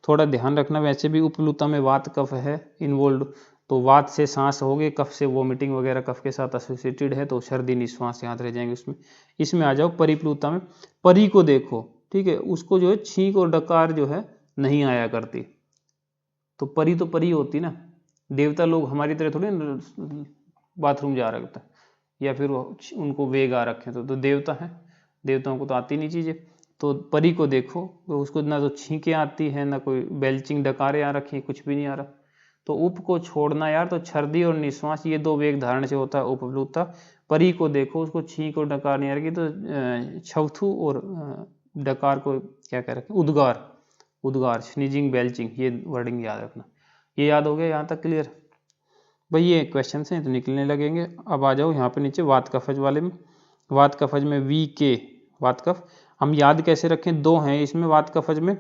A: थोड़ा ध्यान रखना, वैसे भी उपप्लुता में वात कफ है इन्वॉल्व, तो वात से सांस हो गए, कफ से वोमिटिंग वगैरह कफ के साथ एसोसिएटेड है, तो सर्दी निश्वास याद रह जाएंगे उसमें। इसमें आ जाओ परिप्लुता में, परी को देखो, ठीक है, उसको जो है छींक और डकार जो है नहीं आया करती। तो परी होती ना, देवता लोग हमारी तरह थोड़ी बाथरूम जा रखता या फिर उनको वेग आ रखे, तो देवता है, देवताओं को तो आती नहीं चीजें। तो परी को देखो, तो उसको ना तो छींके आती है, ना कोई बेल्चिंग डकारे आ रखी, कुछ भी नहीं आ रहा। तो उप को छोड़ना यार, तो छर्दी और निश्वास ये दो वेग धारण से होता है उपप्लुता। परी को देखो, उसको छींक और डकार नहीं आ रही, तो छवथु और डकार को क्या कह रखे, उद्गार, उद्गार, स्नीजिंग बेल्चिंग, ये वर्डिंग याद रखना। ये याद हो गया यहाँ तक, क्लियर भाई। ये क्वेश्चन हैं तो निकलने लगेंगे। अब आ जाओ यहाँ पे नीचे वात कफज वाले में। वात कफज में वी के वात कफ हम याद कैसे रखें, दो हैं इसमें वात कफज में,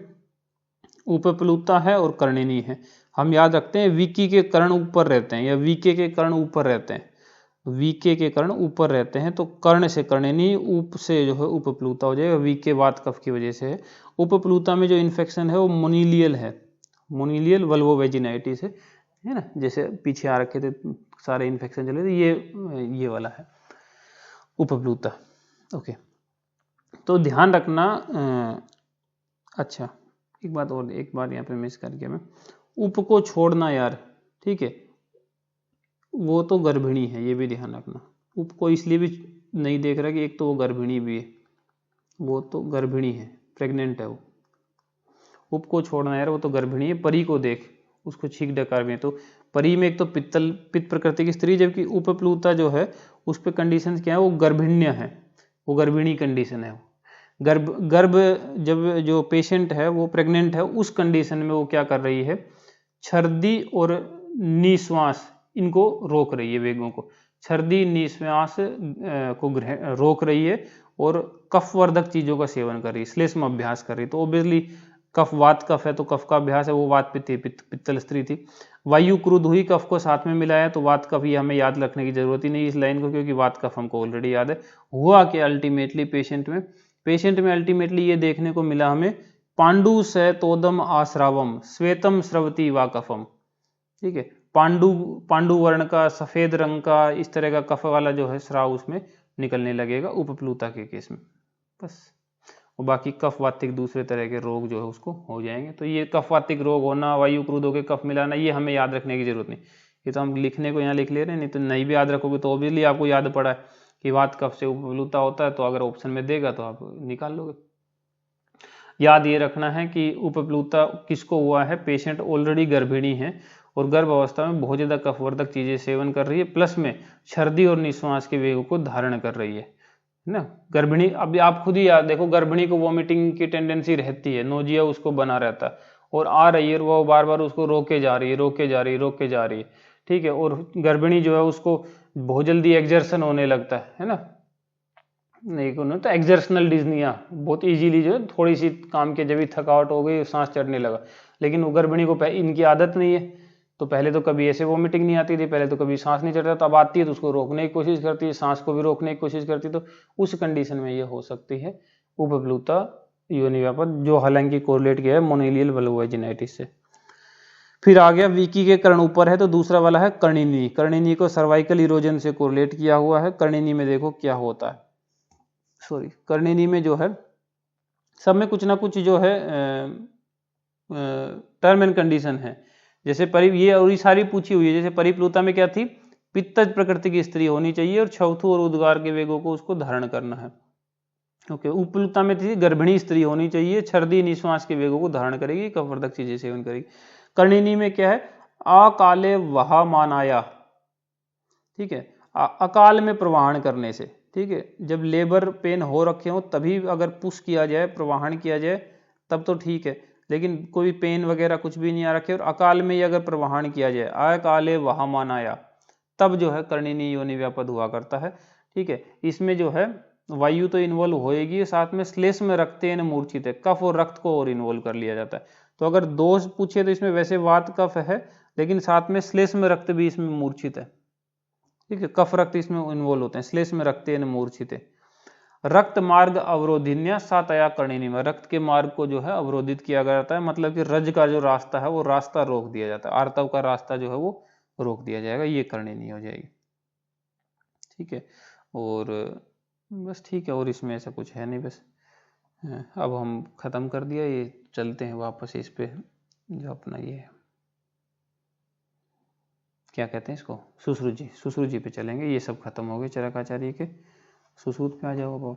A: उपप्लुता है और कर्णिनी है। हम याद रखते हैं वीकी के कर्ण ऊपर रहते हैं या वीके के कर्ण ऊपर रहते हैं, वीके के कर्ण ऊपर रहते हैं, तो कर्ण से कर्णिनी, उप से जो है उपप्लुता हो जाएगा, वीके वात कफ की वजह से है। उपप्लुता में जो इन्फेक्शन है वो मोनीलियल है, मोनीलियल वल्वोवेजिनाइटिस है ना, जैसे पीछे आ रखे थे सारे इन्फेक्शन चले थे, ये वाला है उपप्लुता। ओके, तो ध्यान रखना। अच्छा, एक बात यहाँ पे मिस कर गया मैं, उप को छोड़ना यार, ठीक है, वो तो गर्भिणी है, ये भी ध्यान रखना। उप को इसलिए भी नहीं देख रहा कि एक तो वो गर्भिणी भी है, वो तो गर्भिणी है, प्रेग्नेंट है वो। उप को छोड़ना यार, वो तो गर्भिणी है। परी को देख, उसको छींक डकार में, तो परी में एक तो पित्त प्रकृति की स्त्री, जबकि उपप्लुता जो है उस पर कंडीशन क्या है, वो गर्भिण्य है, वो गर्भिणी कंडीशन है। गर्भ जब जो पेशेंट है वो प्रेग्नेंट है, उस कंडीशन में वो क्या कर रही है, छर्दी और निश्वास इनको रोक रही है, वेगों को छर्दी निश्वास को रोक रही है और कफवर्धक चीजों का सेवन कर रही है, श्लेष्म अभ्यास कर रही है। तो ऑब्वियसली कफ वात कफ है तो कफ का अभ्यास है, वो वात पित्तल स्त्री थी। वायु क्रुद्ध हुई, कफ को साथ में मिलाया, तो वात कफ, ये हमें याद रखने की जरूरत ही नहीं इस लाइन को, क्योंकि वात कफ हमको ऑलरेडी याद है। हुआ कि अल्टीमेटली पेशेंट में अल्टीमेटली ये देखने को मिला हमें, पांडु से तोदम आश्रावम श्वेतम स्रवती वा कफम, ठीक है, पांडु वर्ण का, सफेद रंग का, इस तरह का कफ वाला जो है स्राव उसमें निकलने लगेगा उपप्लुता के केस में, बस। और बाकी कफ वातिक दूसरे तरह के रोग जो है उसको हो जाएंगे। तो ये कफ वातिक रोग होना, वायु क्रुद्ध होकर कफ मिलाना, ये हमें याद रखने की जरूरत नहीं, ये तो हम लिखने को यहाँ लिख ले रहे हैं, नहीं तो नहीं भी याद रखोगे तो ऑब्वियसली आपको याद पड़ा है कि वात कफ से उपप्लुता होता है, तो अगर ऑप्शन में देगा तो आप निकाल लोगे। याद ये रखना है कि उपप्लुता किसको हुआ है, पेशेंट ऑलरेडी गर्भिणी है और गर्भ अवस्था में बहुत ज़्यादा कफवर्धक चीज़ें सेवन कर रही है, प्लस में सर्दी और निश्वास के वेगों को धारण कर रही है ना। गर्भिणी, अभी आप खुद ही याद देखो, गर्भिणी को वॉमिटिंग की टेंडेंसी रहती है, नोजिया उसको बना रहता है और आ रही है, वो बार बार उसको रोके जा रही है, रोके जा रही है, रोके जा रही है, ठीक है। और गर्भिणी जो है उसको बहुत जल्दी एक्सर्शन होने लगता है ना। नहीं तो एक्सर्शनल डिज्निया, बहुत इजीली जो है थोड़ी सी काम के जब भी थकावट हो गई सांस चढ़ने लगा, लेकिन वो गर्भिणी को इनकी आदत नहीं है, तो पहले तो कभी ऐसे वॉमिटिंग नहीं आती थी, पहले तो कभी सांस नहीं चढ़ता, तो अब आती है तो उसको रोकने की कोशिश करती है, सांस को भी रोकने की कोशिश करती है, तो उस कंडीशन में ये हो सकती है उपप्लुता योनिव्यापद, जो हालांकि कोरिलेट किया है मोनोइलियल वल्वोवाजिनाइटिस से। फिर आ गया विकी के कर्ण ऊपर है, तो दूसरा वाला है कर्णिनी। कर्णिनी को सर्वाइकल इरोजन से कोरिलेट किया हुआ है। कर्णिनी में देखो क्या होता है, सॉरी कर्णिनी में जो है सब में कुछ ना कुछ जो है टर्म एंड कंडीशन है। जैसे ये और ये सारी पूछी हुई है, जैसे परिप्लुता में क्या थी, पित्तज प्रकृति की स्त्री होनी चाहिए और छवथु और उद्गार के वेगों को उसको धारण करना है। ओके, उपप्लुता में थी गर्भिणी स्त्री होनी चाहिए, छर्दी निश्वास के वेगों को धारण करेगी, कफवर्धक चीजें सेवन करेगी। कर्णिनी में क्या है, अकाले वहा मानाया, ठीक है, अकाल में प्रवाहन करने से, ठीक है, जब लेबर पेन हो रखे हो तभी अगर पुश किया जाए, प्रवाहन किया जाए तब तो ठीक है, लेकिन कोई पेन वगैरह कुछ भी नहीं आ रखे और अकाल में ही अगर प्रवाहन किया जाए, अकाले वहा मानाया, तब जो है कर्णिनी योनि व्यापद हुआ करता है, ठीक है। इसमें जो है वायु तो इन्वॉल्व होएगी, साथ में श्लेष में रक्तेन मूर्छित है, कफ और रक्त को और इन्वॉल्व कर लिया जाता है। तो अगर दोष पूछे तो इसमें वैसे वात कफ है, लेकिन साथ में श्लेष में रक्त भी इसमें मूर्छित है, ठीक है, कफ रक्त इसमें इन्वॉल्व होते हैं, श्लेष में रक्तेन मूर्छित है। रक्त मार्ग अवरोधिन्या सातया कर्णिनी में, रक्त के मार्ग को जो है अवरोधित किया जाता है, मतलब कि रज का जो रास्ता है वो रास्ता रोक दिया जाता है, आर्तव का रास्ता जो है वो रोक दिया जाएगा, ये कर्णिनी हो जाएगी, ठीक है। और बस ठीक है, और इसमें ऐसा कुछ है नहीं, बस अब हम खत्म कर दिया, ये चलते हैं वापस इस पे, जो अपना ये है क्या कहते हैं इसको, सुश्रुत जी पे चलेंगे। ये सब खत्म हो गए चरकाचार्य के, सुश्रुत पे आ जाओ अब।